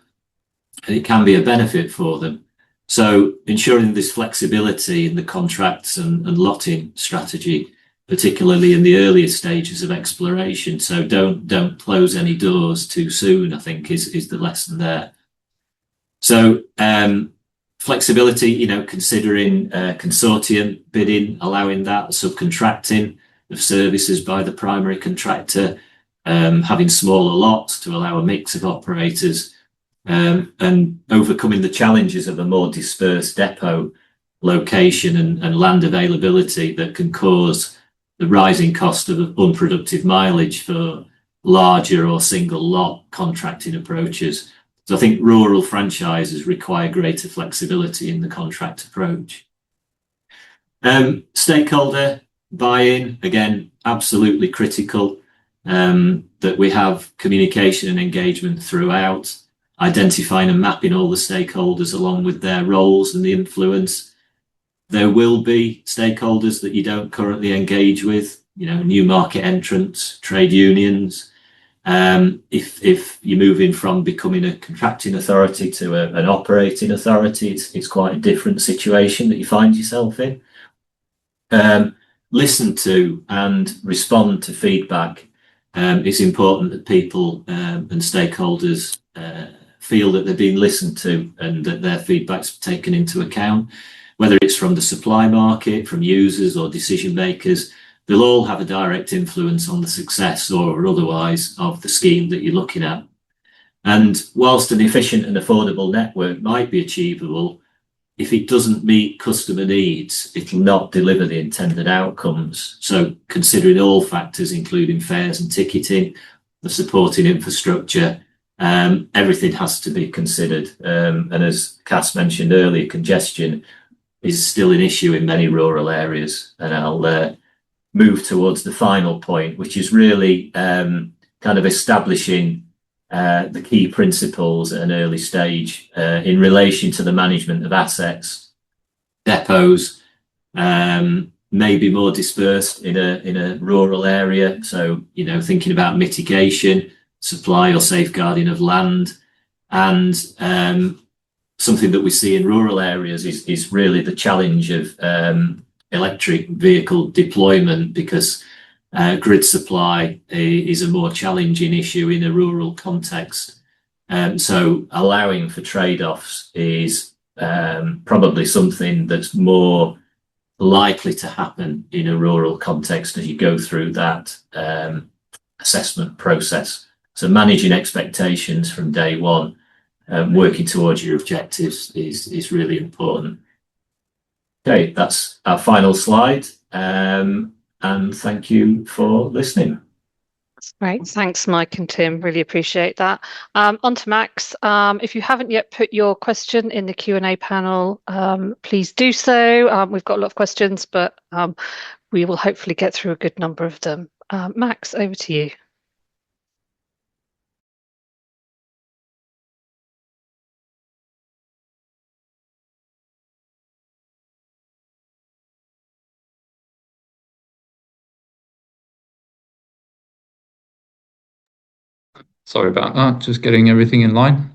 and it can be a benefit for them. So ensuring this flexibility in the contracts and lotting strategy, particularly in the earlier stages of exploration. So don't close any doors too soon, I think is the lesson there. So flexibility, considering consortium bidding, allowing that subcontracting of services by the primary contractor, having smaller lots to allow a mix of operators, and overcoming the challenges of a more dispersed depot location and land availability that can cause the rising cost of unproductive mileage for larger or single lot contracting approaches. So I think rural franchises require greater flexibility in the contract approach. Stakeholder buy-in, again, absolutely critical, that we have communication and engagement throughout, identifying and mapping all the stakeholders along with their roles and the influence. There will be stakeholders that you don't currently engage with, new market entrants, trade unions. If you're moving from becoming a contracting authority to an operating authority, it's quite a different situation that you find yourself in. Listen to and respond to feedback. It's important that people and stakeholders feel that they're being listened to and that their feedback's taken into account. Whether it's from the supply market, from users or decision makers, they'll all have a direct influence on the success or otherwise of the scheme that you're looking at. And whilst an efficient and affordable network might be achievable, if it doesn't meet customer needs, it'll not deliver the intended outcomes. So considering all factors, including fares and ticketing, the supporting infrastructure, everything has to be considered. And as Cass mentioned earlier, congestion is still an issue in many rural areas. And I'll move towards the final point, which is really kind of establishing the key principles at an early stage in relation to the management of assets. Depots may be more dispersed in a rural area, so thinking about mitigation, supply or safeguarding of land, and something that we see in rural areas is really the challenge of electric vehicle deployment, because grid supply is a more challenging issue in a rural context. So allowing for trade-offs is probably something that's more likely to happen in a rural context as you go through that assessment process. So managing expectations from day one, working towards your objectives is really important. Okay, that's our final slide. And thank you for listening. That's great. Thanks, Mike and Tim. Really appreciate that. On to Max. If you haven't yet put your question in the Q&A panel, please do so. We've got a lot of questions, but we will hopefully get through a good number of them. Max, over to you. Sorry about that, just getting everything in line.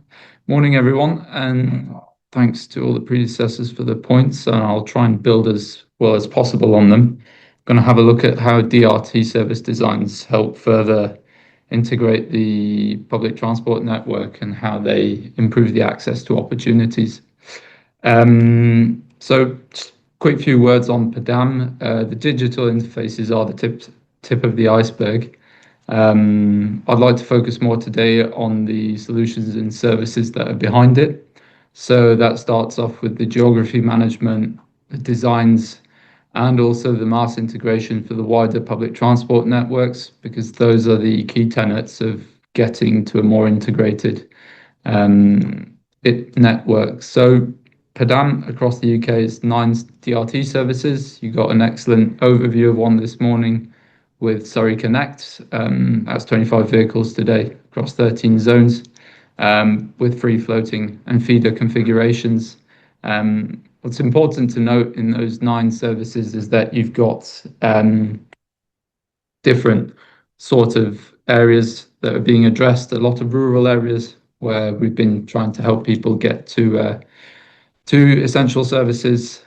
Morning, everyone, and thanks to all the predecessors for the points, and I'll try and build as well as possible on them. I'm going to have a look at how DRT service designs help further integrate the public transport network and how they improve the access to opportunities. So quick few words on PDAM. The digital interfaces are the tip of the iceberg. I'd like to focus more today on the solutions and services that are behind it. So that starts off with the geography management, the designs, and also the mass integration for the wider public transport networks, because those are the key tenets of getting to a more integrated network. So PDAM across the UK is 9 DRT services. You got an excellent overview of one this morning with Surrey Connect. That's 25 vehicles today across 13 zones, with free floating and feeder configurations. What's important to note in those 9 services is that you've got different sort of areas that are being addressed, a lot of rural areas where we've been trying to help people get to essential services,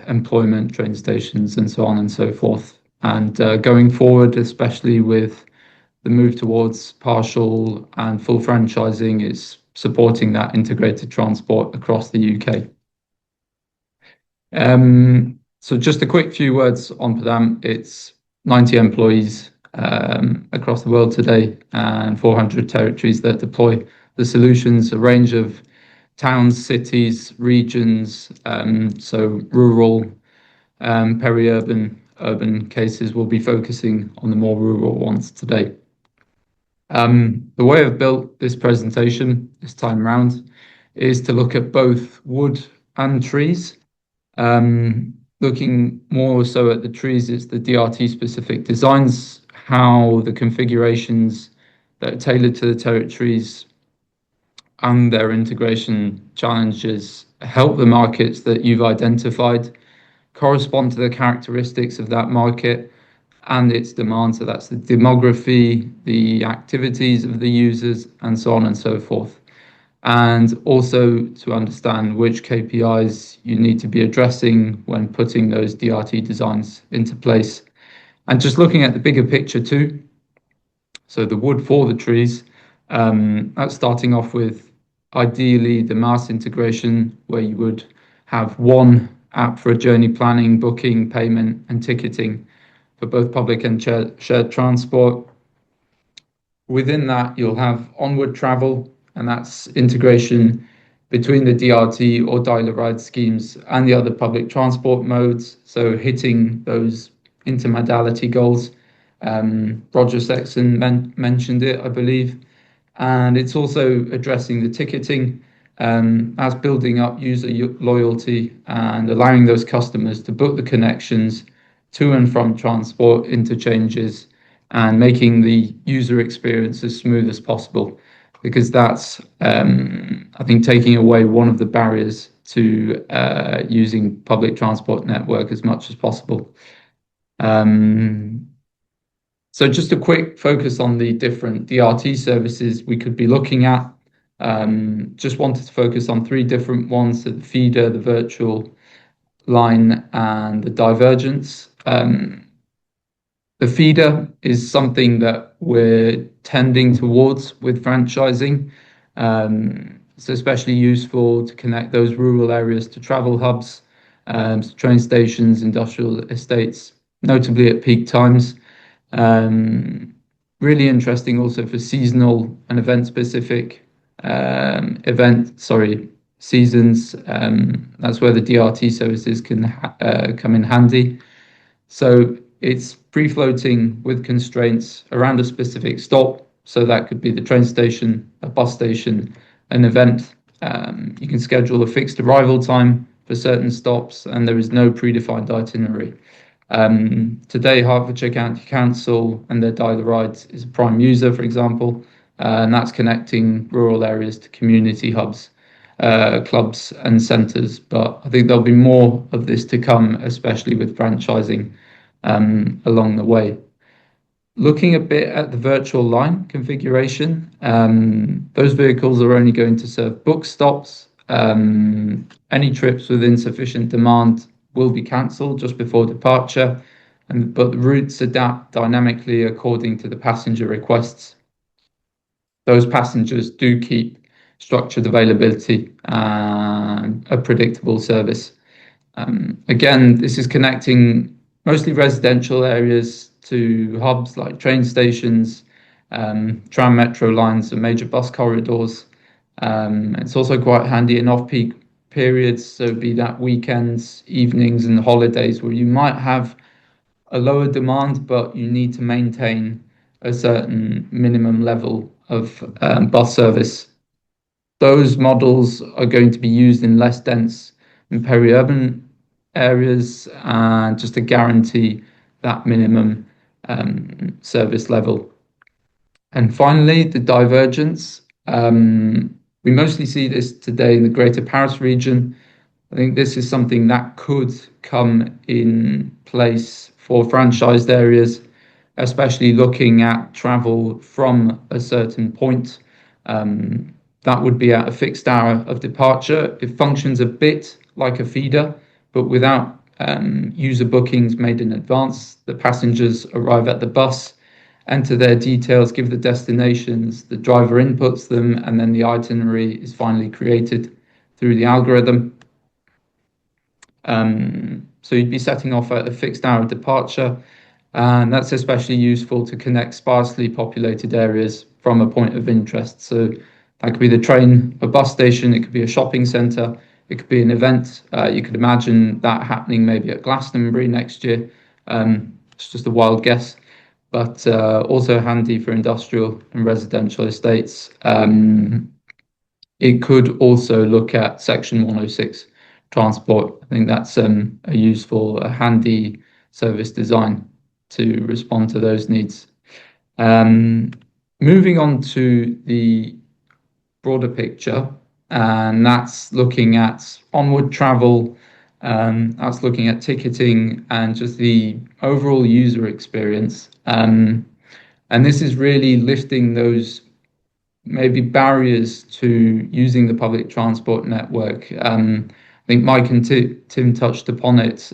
employment, train stations, and so on and so forth. And going forward, especially with the move towards partial and full franchising, is supporting that integrated transport across the UK. So just a quick few words on PDAM. It's 90 employees across the world today and 400 territories that deploy the solutions, a range of towns, cities, regions, so rural, peri-urban, urban cases. Will be focusing on the more rural ones today. The way I've built this presentation this time around is to look at both wood and trees. Looking more so at the trees, it's the DRT specific designs, how the configurations that are tailored to the territories and their integration challenges help the markets that you've identified correspond to the characteristics of that market and its demand. So that's the demography, the activities of the users, and so on and so forth. And also to understand which KPIs you need to be addressing when putting those DRT designs into place. And just looking at the bigger picture too. So the wood for the trees, that's starting off with ideally the mass integration, where you would have one app for a journey planning, booking, payment, and ticketing for both public and shared transport. Within that, you'll have onward travel, and that's integration between the DRT or dial a ride schemes and the other public transport modes. So hitting those intermodality goals. Roger Sexton mentioned it, I believe. And it's also addressing the ticketing, as building up user loyalty and allowing those customers to book the connections to and from transport interchanges and making the user experience as smooth as possible, because that's, I think, taking away one of the barriers to using public transport network as much as possible. So just a quick focus on the different DRT services we could be looking at. Just wanted to focus on three different ones: the feeder, the virtual line, and the divergence. The feeder is something that we're tending towards with franchising. It's especially useful to connect those rural areas to travel hubs, train stations, industrial estates, notably at peak times. Really interesting also for seasonal and event-specific seasons. That's where the DRT services can come in handy. So it's free-floating with constraints around a specific stop. So that could be the train station, a bus station, an event. You can schedule a fixed arrival time for certain stops, and there is no predefined itinerary. Today, Hertfordshire County Council and their Dial Rides is a prime user, for example, and that's connecting rural areas to community hubs, clubs and centres. But I think there'll be more of this to come, especially with franchising along the way. Looking a bit at the virtual line configuration, those vehicles are only going to serve book stops. Any trips with insufficient demand will be cancelled just before departure, but the routes adapt dynamically according to the passenger requests. Those passengers do keep structured availability and a predictable service. Again, this is connecting mostly residential areas to hubs like train stations, tram metro lines and major bus corridors. It's also quite handy in off-peak periods, so be that weekends, evenings and holidays, where you might have a lower demand but you need to maintain a certain minimum level of bus service. Those models are going to be used in less dense and peri-urban areas, and just to guarantee that minimum service level. And finally, the divergence. We mostly see this today in the Greater Paris region. I think this is something that could come in place for franchised areas, especially looking at travel from a certain point. That would be at a fixed hour of departure. It functions a bit like a feeder, but without user bookings made in advance. The passengers arrive at the bus, enter their details, give the destinations, the driver inputs them, and then the itinerary is finally created through the algorithm. So you'd be setting off at a fixed hour of departure, and that's especially useful to connect sparsely populated areas from a point of interest. So that could be the train, a bus station, it could be a shopping centre, it could be an event. You could imagine that happening maybe at Glastonbury next year. It's just a wild guess, but also handy for industrial and residential estates. It could also look at Section 106 transport. I think that's a useful, handy service design to respond to those needs. Moving on to the broader picture, and that's looking at onward travel, that's looking at ticketing and just the overall user experience. And this is really lifting those maybe barriers to using the public transport network. I think Mike and Tim touched upon it.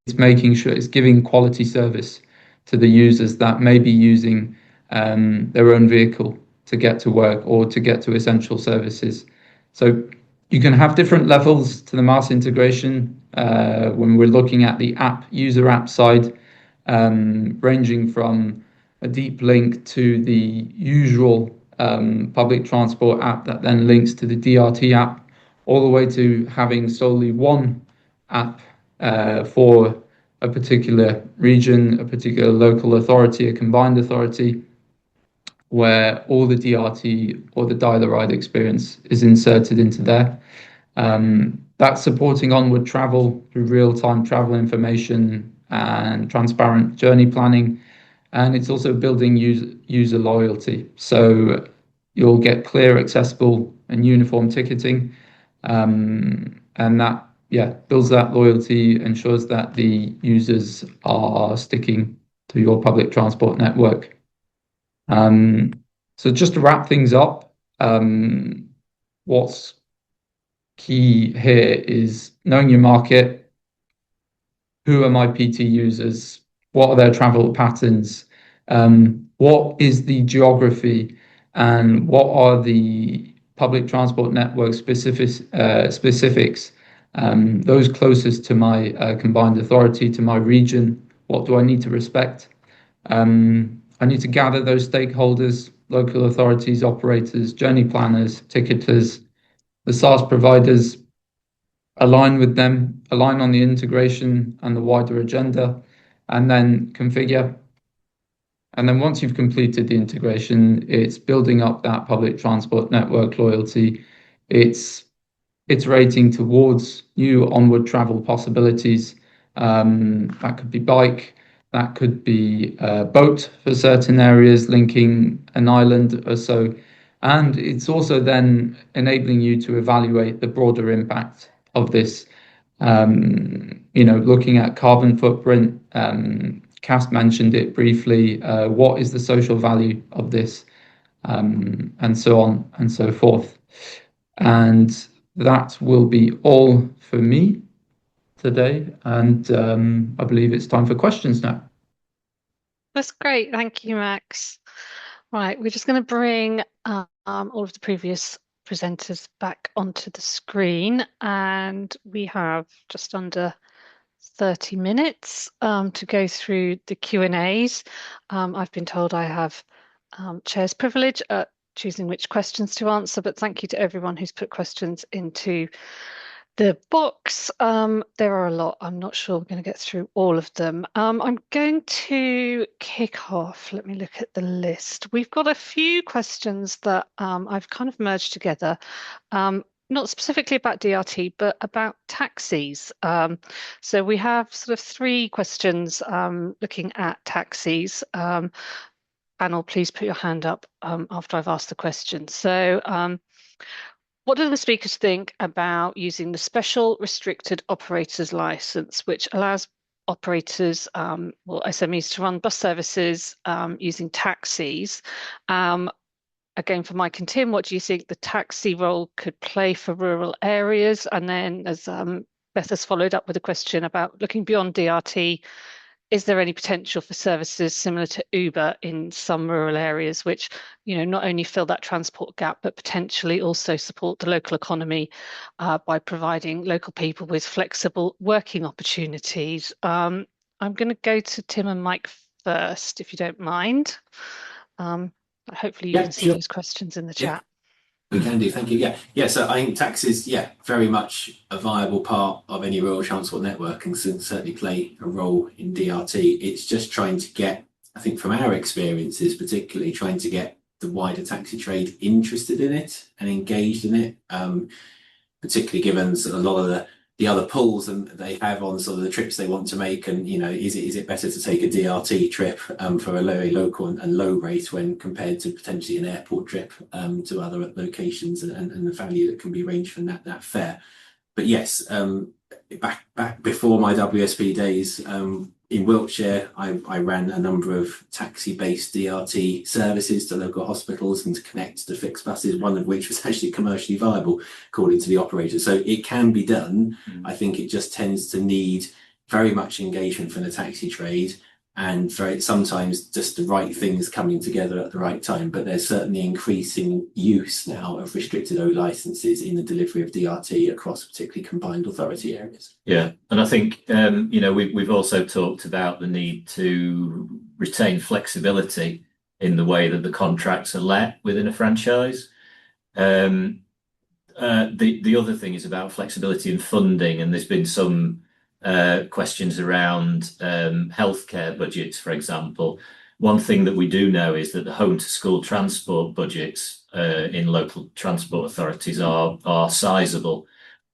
It's making sure it's giving quality service to the users that may be using their own vehicle to get to work or to get to essential services. So you can have different levels to the mass integration when we're looking at the user app side, ranging from a deep link to the usual public transport app that then links to the DRT app, all the way to having solely one app for a particular region, a particular local authority, a combined authority. where all the DRT or the dial-a-ride experience is inserted into there. That's supporting onward travel through real-time travel information and transparent journey planning. And it's also building user loyalty. So you'll get clear, accessible and uniform ticketing. And that, builds that loyalty, ensures that the users are sticking to your public transport network. So just to wrap things up, what's key here is knowing your market. Who are my PT users? What are their travel patterns? What is the geography, and what are the public transport network specifics? Those closest to my combined authority, to my region. What do I need to respect? I need to gather those stakeholders, local authorities, operators, journey planners, ticketers, the SaaS providers, align with them, align on the integration and the wider agenda, and then configure. And then once you've completed the integration, it's building up that public transport network loyalty. It's iterating towards new onward travel possibilities. That could be bike, that could be boat for certain areas, linking an island or so. And it's also then enabling you to evaluate the broader impact of this, looking at carbon footprint. Cass mentioned it briefly. What is the social value of this? And so on and so forth. And that will be all for me today. And I believe it's time for questions now. That's great. Thank you, Max. Right, we're just going to bring all of the previous presenters back onto the screen, and we have just under 30 minutes to go through the Q&As. I've been told I have chair's privilege at choosing which questions to answer, but thank you to everyone who's put questions into the box. There are a lot. I'm not sure we're going to get through all of them. I'm going to kick off. Let me look at the list. We've got a few questions that I've kind of merged together. Not specifically about DRT, but about taxis. So we have sort of three questions looking at taxis. Panel, please put your hand up after I've asked the question. So what do the speakers think about using the special restricted operators license, which allows operators, SMEs, to run bus services using taxis? Again, for Mike and Tim, what do you think the taxi role could play for rural areas? And then, as Beth has followed up with a question about looking beyond DRT, is there any potential for services similar to Uber in some rural areas, which, not only fill that transport gap, but potentially also support the local economy by providing local people with flexible working opportunities? I'm going to go to Tim and Mike first, if you don't mind. Hopefully you can see those questions in the chat. We can do, thank you. Yeah. So I think taxis, very much a viable part of any rural transport network, and certainly play a role in DRT. It's just trying to get, I think from our experiences, particularly trying to get the wider taxi trade interested in it and engaged in it, particularly given a lot of the other pulls and they have on sort of the trips they want to make, and is it better to take a DRT trip for a very local and low rate when compared to potentially an airport trip to other locations, and the value that can be arranged from that fare. But yes, back before my WSP days in Wiltshire, I ran a number of taxi-based DRT services to local hospitals and to connect to fixed buses, one of which was actually commercially viable, according to the operator. So it can be done. I think it just tends to need very much engagement from the taxi trade, and sometimes just the right things coming together at the right time. But there's certainly increasing use now of restricted O licenses in the delivery of DRT across particularly combined authority areas. Yeah, and I think we've also talked about the need to retain flexibility in the way that the contracts are let within a franchise. The other thing is about flexibility in funding, and there's been some questions around healthcare budgets, for example. One thing that we do know is that the home to school transport budgets in local transport authorities are sizable,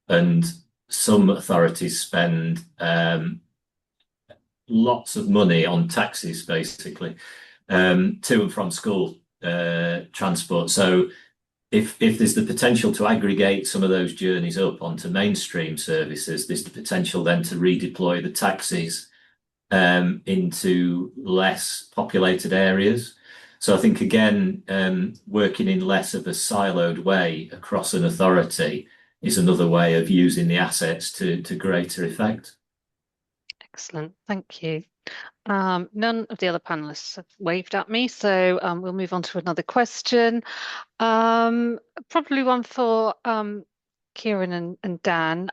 and some authorities spend lots of money on taxis, basically, to and from school transport. So if there's the potential to aggregate some of those journeys up onto mainstream services, there's the potential then to redeploy the taxis into less populated areas. So I think, again, working in less of a siloed way across an authority is another way of using the assets to greater effect. Excellent, thank you. None of the other panelists have waved at me, so we'll move on to another question. Probably one for Kieran and Dan,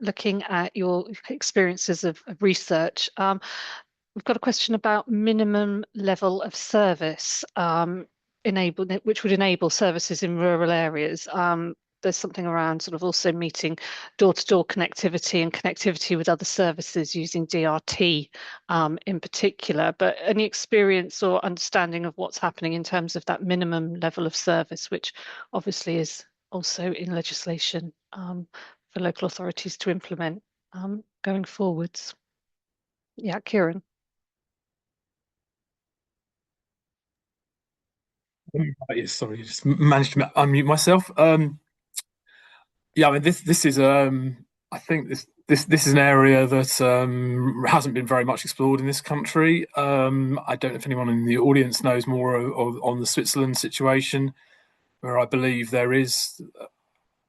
looking at your experiences of research. We've got a question about minimum level of service which would enable services in rural areas. There's something around sort of also meeting door-to-door connectivity and connectivity with other services using DRT in particular, but any experience or understanding of what's happening in terms of that minimum level of service, which obviously is also in legislation for local authorities to implement going forwards. Yeah, Kieran. Yes, sorry, just managed to unmute myself. Yeah, I mean, this is I think this is an area that hasn't been very much explored in this country. I don't know if anyone in the audience knows more on the Switzerland situation, where I believe there is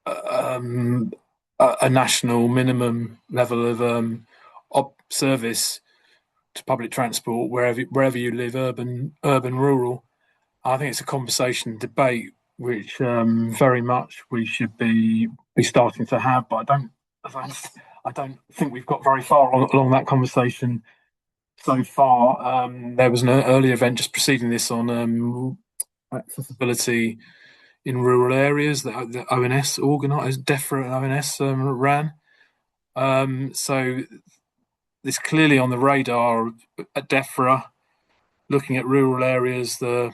a national minimum level of service to public transport wherever you live, urban, rural. I think it's a conversation, debate, which very much we should be starting to have, but I don't think we've got very far along that conversation so far. There was an early event just preceding this on accessibility in rural areas that the ONS organised, DEFRA and ONS ran. So this clearly on the radar at DEFRA, looking at rural areas, the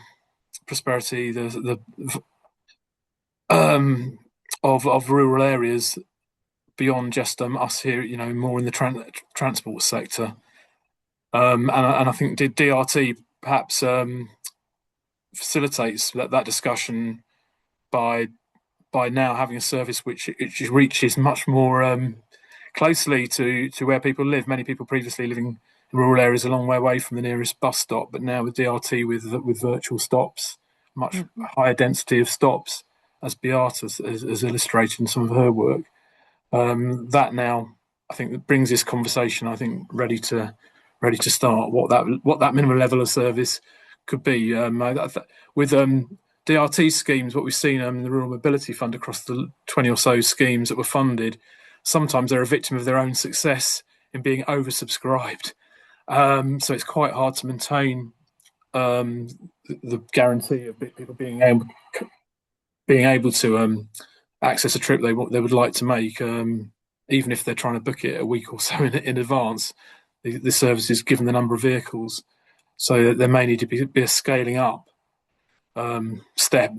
prosperity, of rural areas beyond just us here, more in the transport sector, and I think DRT perhaps facilitates that discussion by now having a service which reaches much more closely to where people live. Many people previously living in rural areas a long way away from the nearest bus stop, but now with DRT with virtual stops, much higher density of stops, as Beata has illustrated in some of her work. That now, I think, that brings this conversation, I think, ready to start what that minimum level of service could be. With DRT schemes, what we've seen in the Rural Mobility Fund across the 20 or so schemes that were funded, sometimes they're a victim of their own success in being oversubscribed. So it's quite hard to maintain the guarantee of people being able to access a trip they would like to make, even if they're trying to book it a week or so in advance. The service is given the number of vehicles, so there may need to be a scaling up step,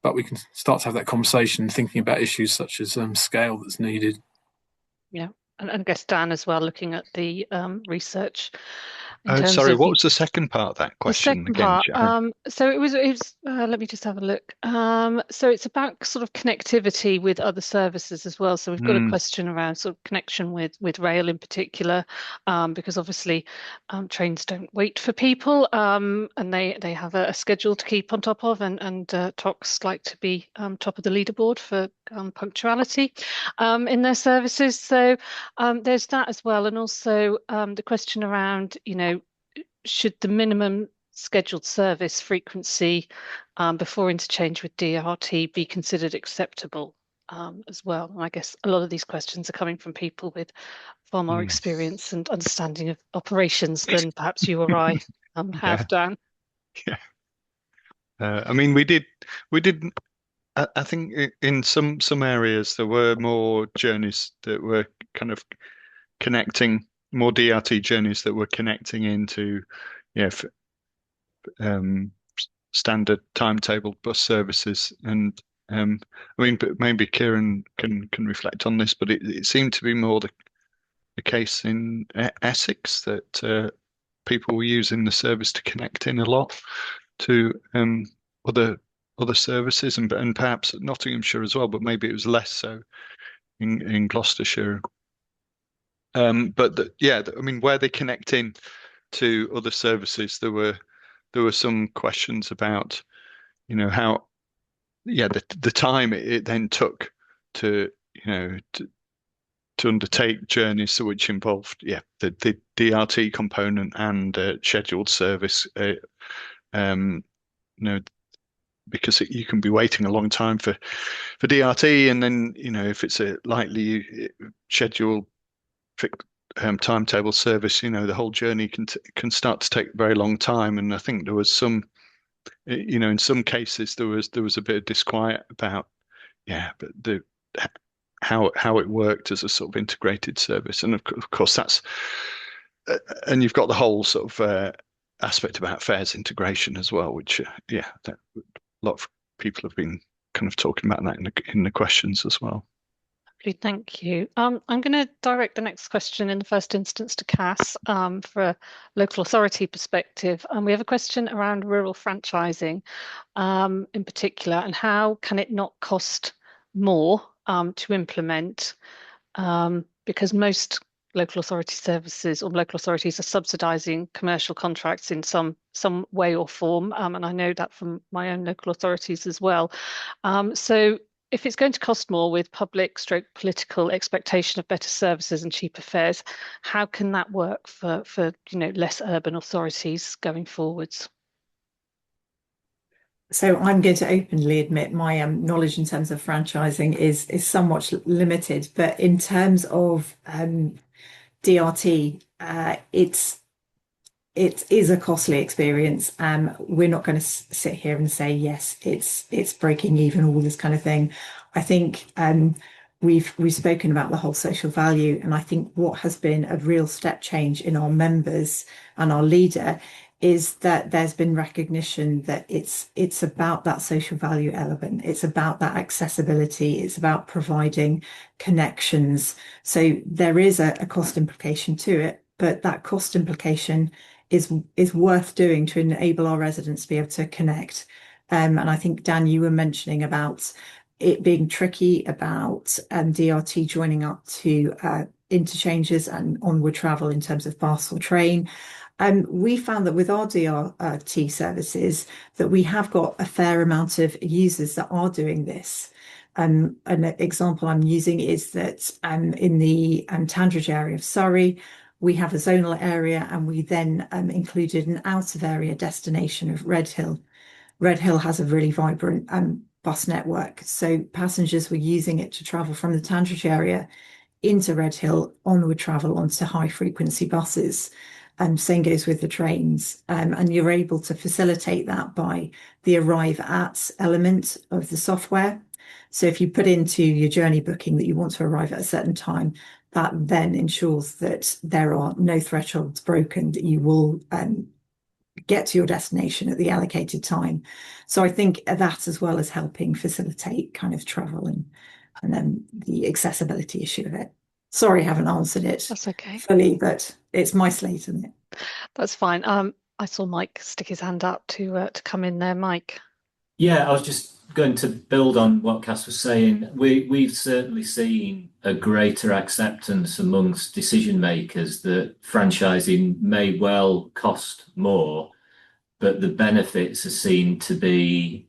but we can start to have that conversation thinking about issues such as scale that's needed. Yeah, and I guess Dan as well, looking at the research. Sorry, what was the second part of that question again, Sharon? So it was let me just have a look. So it's about sort of connectivity with other services as well. So we've got a question around sort of connection with rail in particular, because obviously trains don't wait for people, and they have a schedule to keep on top of, and TOCs like to be top of the leaderboard for punctuality in their services. So there's that as well, and also the question around, should the minimum scheduled service frequency before interchange with DRT be considered acceptable as well? And I guess a lot of these questions are coming from people with far more experience and understanding of operations than perhaps you or I have, Dan. Yeah. I mean, we did. I think in some areas there were more journeys that were kind of connecting, more DRT journeys that were connecting into, standard timetable bus services. And I mean, but maybe Kieran can reflect on this, but it seemed to be more the case in Essex that people were using the service to connect in a lot to other services, and perhaps Nottinghamshire as well, but maybe it was less so in Gloucestershire. But I mean, where they connect in to other services, there were some questions about, how, the time it then took to, to undertake journeys which involved, the DRT component and scheduled service, because you can be waiting a long time for DRT, and then if it's a lightly scheduled timetable service, the whole journey can start to take a very long time. And I think there was some, in some cases there was a bit of disquiet about, but how it worked as a sort of integrated service. And of course that's, and you've got the whole sort of aspect about fares integration as well, which that a lot of people have been kind of talking about that in the questions as well. Thank you. I'm going to direct the next question in the first instance to Cass for a local authority perspective. We have a question around rural franchising in particular, and how can it not cost more to implement, because most local authority services or local authorities are subsidising commercial contracts in some way or form, and I know that from my own local authorities as well. So if it's going to cost more with public/political expectation of better services and cheaper fares, how can that work for less urban authorities going forwards? So I'm going to openly admit my knowledge in terms of franchising is somewhat limited, but in terms of DRT, it is a costly experience. We're not going to sit here and say, yes, it's breaking even, all this kind of thing. I think we've spoken about the whole social value, and I think what has been a real step change in our members and our leader is that there's been recognition that it's about that social value element. It's about that accessibility. It's about providing connections. So there is a cost implication to it, but that cost implication is worth doing to enable our residents to be able to connect. And I think, Dan, you were mentioning about it being tricky about DRT joining up to interchanges and onward travel in terms of bus or train. We found that with our DRT services that we have got a fair amount of users that are doing this. An example I'm using is that in the Tandridge area of Surrey, we have a zonal area, and we then included an out of area destination of Redhill. Redhill has a really vibrant bus network, so passengers were using it to travel from the Tandridge area into Redhill, onward travel onto high frequency buses. Same goes with the trains, and you're able to facilitate that by the arrive at element of the software. So if you put into your journey booking that you want to arrive at a certain time, that then ensures that there are no thresholds broken, that you will get to your destination at the allocated time. So I think that, as well as helping facilitate kind of travel and then the accessibility issue of it. Sorry, I haven't answered it. That's okay. Fully, but it's my slate, isn't it? That's fine. I saw Mike stick his hand up to come in there. Mike. Yeah, I was just going to build on what Cass was saying. We've certainly seen a greater acceptance amongst decision makers that franchising may well cost more, but the benefits are seen to be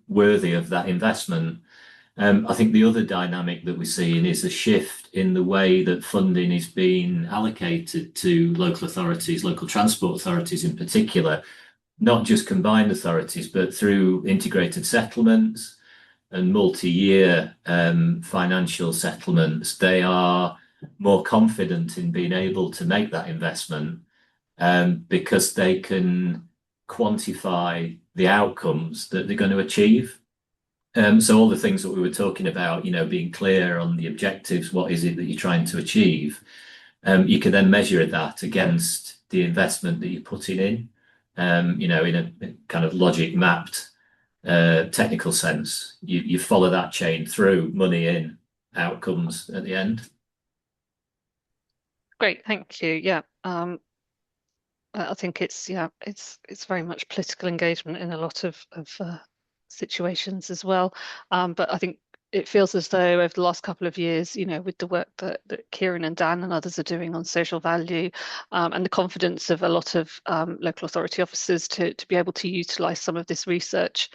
worthy of that investment. I think the other dynamic that we're seeing is a shift in the way that funding is being allocated to local authorities, local transport authorities in particular, not just combined authorities, but through integrated settlements and multi-year financial settlements. They are more confident in being able to make that investment because they can quantify the outcomes that they're going to achieve. So all the things that we were talking about, being clear on the objectives, what is it that you're trying to achieve? You can then measure that against the investment that you're putting in. in a kind of logic mapped technical sense. You follow that chain through, money in, outcomes at the end. Great, thank you. Yeah, I think it's very much political engagement in a lot of situations as well. But I think it feels as though over the last couple of years, with the work that Kieran and Dan and others are doing on social value, and the confidence of a lot of local authority officers to be able to utilise some of this research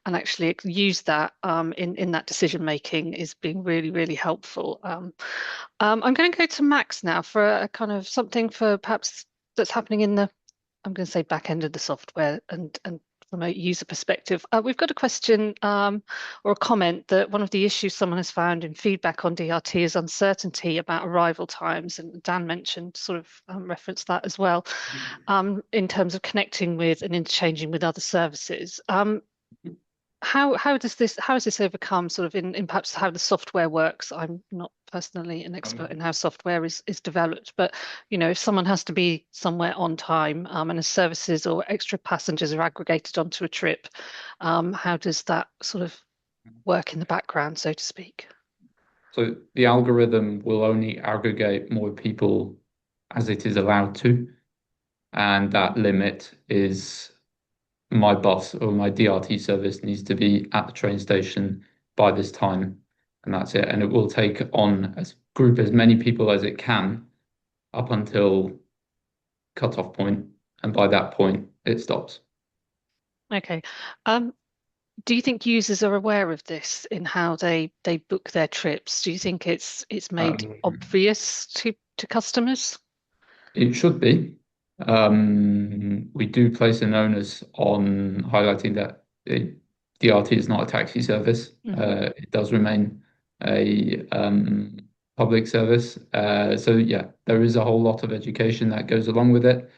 and actually use that in that decision making is being really, really helpful. I'm going to go to Max now for a kind of something for perhaps that's happening in the, I'm going to say, back end of the software and from a user perspective. We've got a question or a comment that one of the issues someone has found in feedback on DRT is uncertainty about arrival times, and Dan mentioned sort of referenced that as well, in terms of connecting with and interchanging with other services. How is this overcome sort of in perhaps how the software works? I'm not personally an expert in how software is developed, but if someone has to be somewhere on time and as services or extra passengers are aggregated onto a trip, how does that sort of work in the background, so to speak? So the algorithm will only aggregate more people as it is allowed to, and that limit is my boss or my DRT service needs to be at the train station by this time, and that's it. And it will take on as many people as it can up until cut-off point, and by that point it stops. Okay. Do you think users are aware of this in how they book their trips? Do you think it's made obvious to customers? It should be. We do place an onus on highlighting that DRT is not a taxi service. It does remain a public service. So yeah, there is a whole lot of education that goes along with it.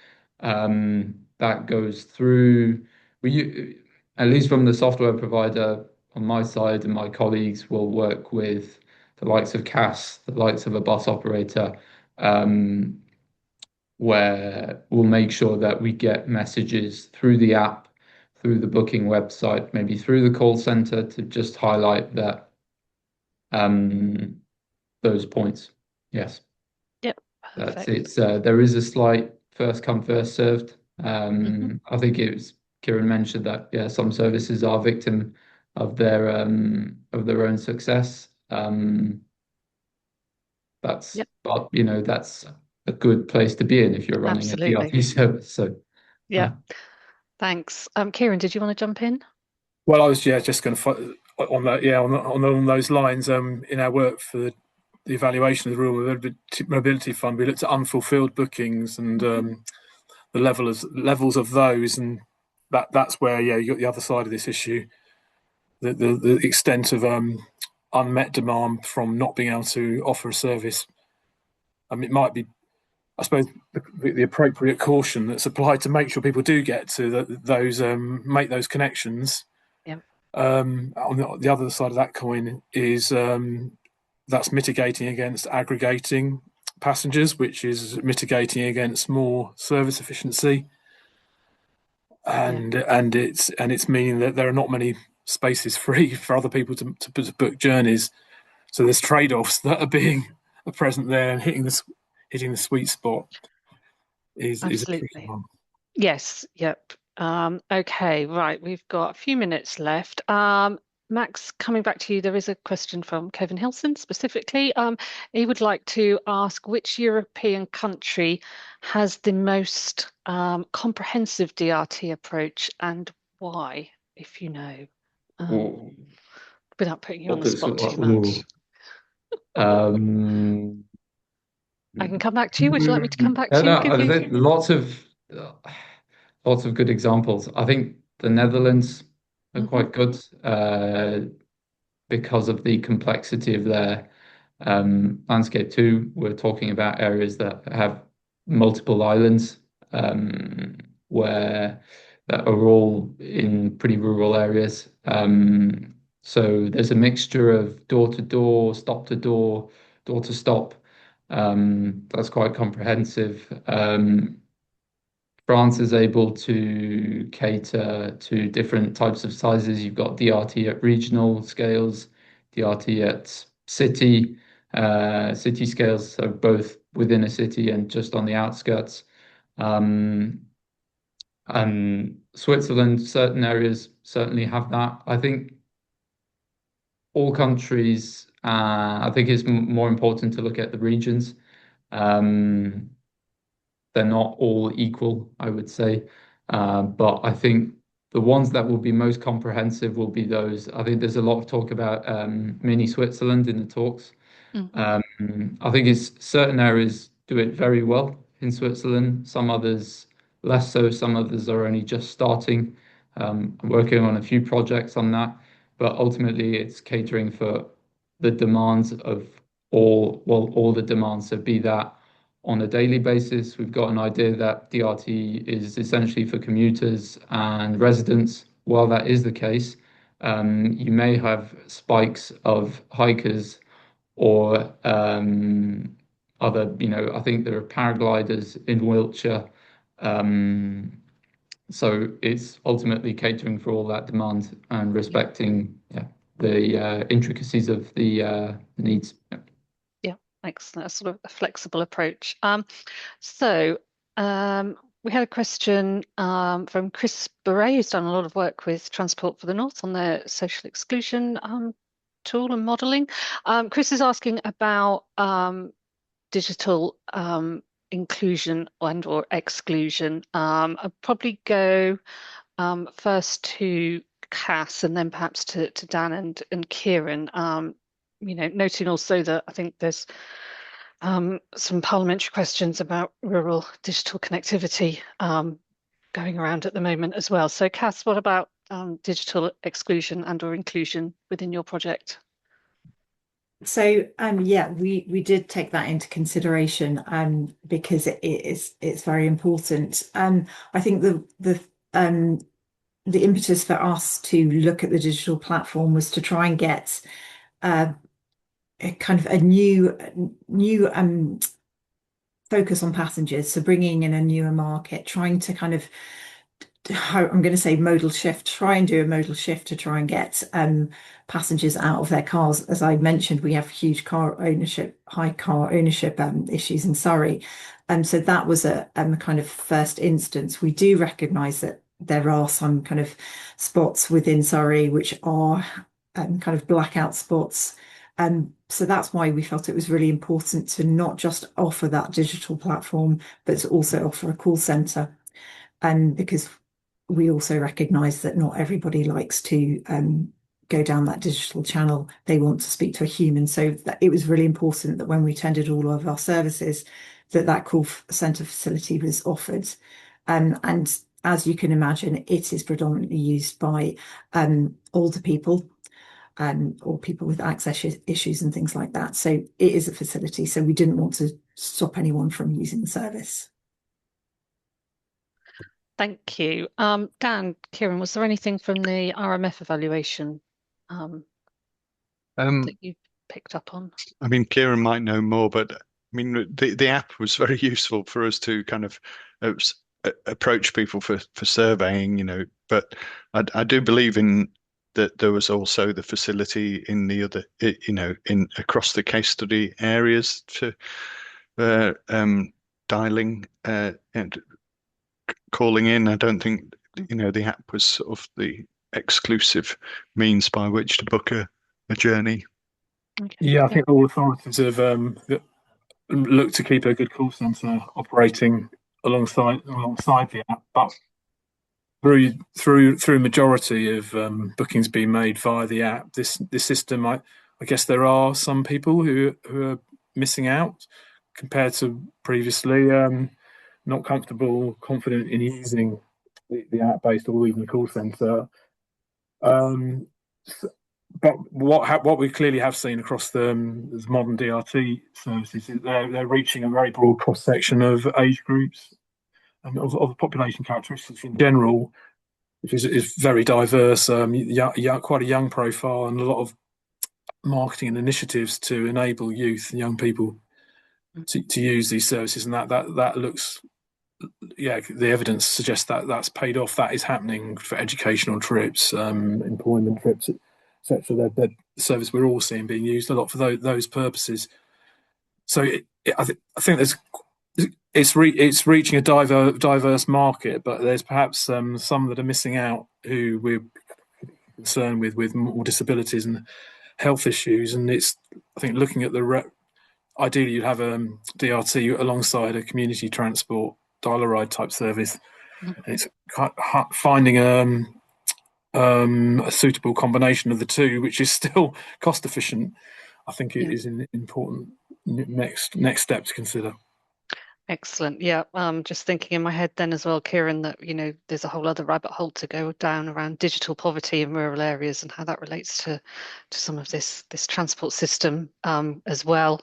That goes through, at least from the software provider on my side, and my colleagues will work with the likes of CAS, the likes of a bus operator, where we'll make sure that we get messages through the app, through the booking website, maybe through the call center to just highlight that those points. Yes. Yep. Perfect. It's there is a slight first come, first served. I think it was Kieran mentioned that some services are victim of their own success. That's a good place to be in if you're running a DRT service. So yeah, thanks. Kieran, did you want to jump in? Well, I was just going to on that. Yeah, on those lines. In our work for the evaluation of the Rural Mobility Fund, we looked at unfulfilled bookings and the levels of those, and that's where you got the other side of this issue, the extent of unmet demand from not being able to offer a service. It might be, I suppose, the appropriate caution that's applied to make sure people do get to those make those connections. Yeah. On the other side of that coin is that's mitigating against aggregating passengers, which is mitigating against more service efficiency, and it's meaning that there are not many spaces free for other people to book journeys. So there's trade-offs that are present there, and hitting the sweet spot is a tricky one. Yes. Yep. Okay. Right. We've got a few minutes left. Max, coming back to you, there is a question from Kevin Hilson specifically. He would like to ask which European country has the most comprehensive DRT approach and why, if you know, without putting you on the spot too much. I can come back to you. Would you like me to come back to you? Lots of good examples. I think the Netherlands are quite good because of the complexity of their landscape too. We're talking about areas that have multiple islands that are all in pretty rural areas. So there's a mixture of door to door, stop to door, door to stop. That's quite comprehensive. France is able to cater to different types of sizes. You've got DRT at regional scales, DRT at city scales, so both within a city and just on the outskirts. And Switzerland, certain areas certainly have that. I think all countries, I think it's more important to look at the regions. They're not all equal, I would say. But I think the ones that will be most comprehensive will be those. I think there's a lot of talk about mini Switzerland in the talks. I think it's certain areas do it very well in Switzerland, some others less so, some others are only just starting. I'm working on a few projects on that, but ultimately it's catering for the demands of all the demands. So be that on a daily basis, we've got an idea that DRT is essentially for commuters and residents. While that is the case, you may have spikes of hikers or other, I think there are paragliders in Wiltshire. So it's ultimately catering for all that demand and respecting the intricacies of the needs. Excellent. A sort of a flexible approach. We had a question from Chris Beret, who's done a lot of work with Transport for the North on their social exclusion tool and modelling. Chris is asking about digital inclusion or exclusion. I'll probably go first to Cass and then perhaps to Dan and Kieran. Noting also that I think there's some parliamentary questions about rural digital connectivity going around at the moment as well. So Cass, what about digital exclusion and or inclusion within your project? So we did take that into consideration because it's very important. I think the impetus for us to look at the digital platform was to try and get a kind of a new focus on passengers, so bringing in a newer market, trying to kind of, I'm going to say modal shift, try and do a modal shift to try and get passengers out of their cars. As I mentioned, we have huge high car ownership issues in Surrey. So that was a kind of first instance. We do recognise that there are some kind of spots within Surrey which are kind of blackout spots. So that's why we felt it was really important to not just offer that digital platform, but to also offer a call centre. Because we also recognise that not everybody likes to go down that digital channel. They want to speak to a human. So it was really important that when we tendered all of our services, that call centre facility was offered. And as you can imagine, it is predominantly used by older people or people with access issues and things like that. So it is a facility. So we didn't want to stop anyone from using the service. Thank you. Dan, Kieran, was there anything from the RMF evaluation that you picked up on? I mean, Kieran might know more, but I mean, the app was very useful for us to kind of approach people for surveying, but I do believe in that there was also the facility in the other, in across the case study areas for dialing and calling in. I don't think the app was sort of the exclusive means by which to book a journey. Okay. Yeah, I think all authorities have looked to keep a good call centre operating alongside the app, but through majority of bookings being made via the app, this system, I guess there are some people who are missing out compared to previously, not confident in using the app-based or even the call centre. But what we clearly have seen across the modern DRT services is they're reaching a very broad cross-section of age groups and of the population characteristics in general, which is very diverse, quite a young profile, and a lot of marketing and initiatives to enable youth and young people to use these services, and that looks yeah, the evidence suggests that that's paid off. That is happening for educational trips, employment trips, etc. They're the service we're all seeing being used a lot for those purposes. So I think it's reaching a diverse market, but there's perhaps some that are missing out who we're concerned with more disabilities and health issues. And I think looking at ideally you'd have a DRT alongside a community transport dial-a-ride type service. And it's finding a suitable combination of the two, which is still cost efficient. I think it is an important next step to consider. Excellent. Yeah, just thinking in my head then as well, Kieran, that there's a whole other rabbit hole to go down around digital poverty in rural areas and how that relates to some of this transport system as well.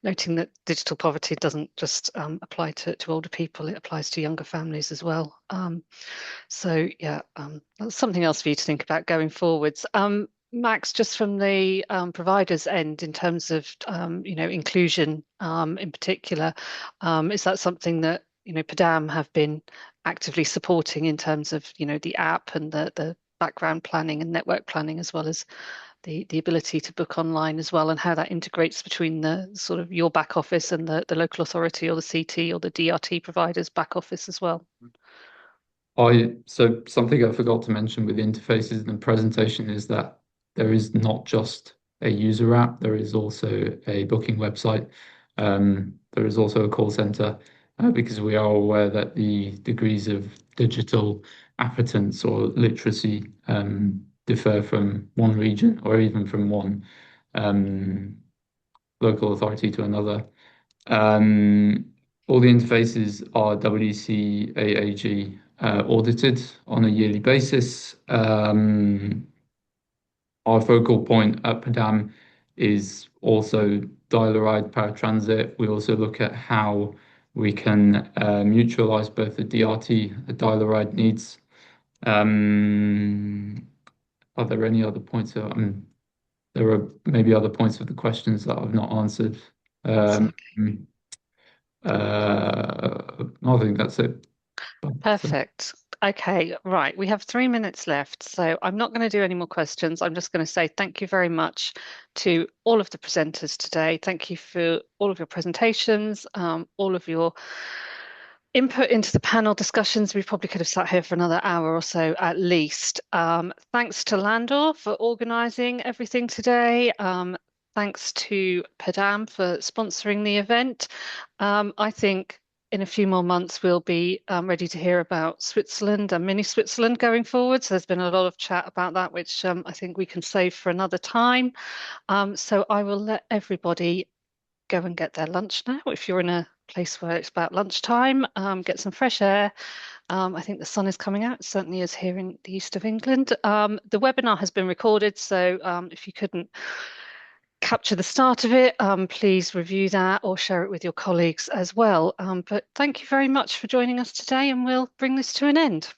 Noting that digital poverty doesn't just apply to older people, it applies to younger families as well. So yeah, that's something else for you to think about going forwards. Max, just from the provider's end, in terms of inclusion in particular, is that something that PDAM have been actively supporting in terms of the app and the background planning and network planning, as well as the ability to book online as well, and how that integrates between the sort of your back office and the local authority or the CT or the DRT provider's back office as well? So something I forgot to mention with interfaces in the presentation is that there is not just a user app, there is also a booking website. There is also a call center, because we are aware that the degrees of digital appetence or literacy differ from one region or even from one local authority to another. All the interfaces are WCAAG audited on a yearly basis. Our focal point at PDAM is also dial-a-ride paratransit. We also look at how we can mutualize both the DRT, the dial-a-ride needs. Are there any other points? There are maybe other points of the questions that I've not answered. I think that's it. Perfect. Okay, right. We have 3 minutes left, so I'm not going to do any more questions. I'm just going to say thank you very much to all of the presenters today. Thank you for all of your presentations, all of your input into the panel discussions. We probably could have sat here for another hour or so at least. Thanks to Landor for organising everything today. Thanks to PDAM for sponsoring the event. I think in a few more months we'll be ready to hear about Switzerland and mini Switzerland going forward. So there's been a lot of chat about that, which I think we can save for another time. So I will let everybody go and get their lunch now. If you're in a place where it's about lunchtime, get some fresh air. I think the sun is coming out. It certainly is here in the east of England. The webinar has been recorded, so if you couldn't capture the start of it, please review that or share it with your colleagues as well. But thank you very much for joining us today, and we'll bring this to an end.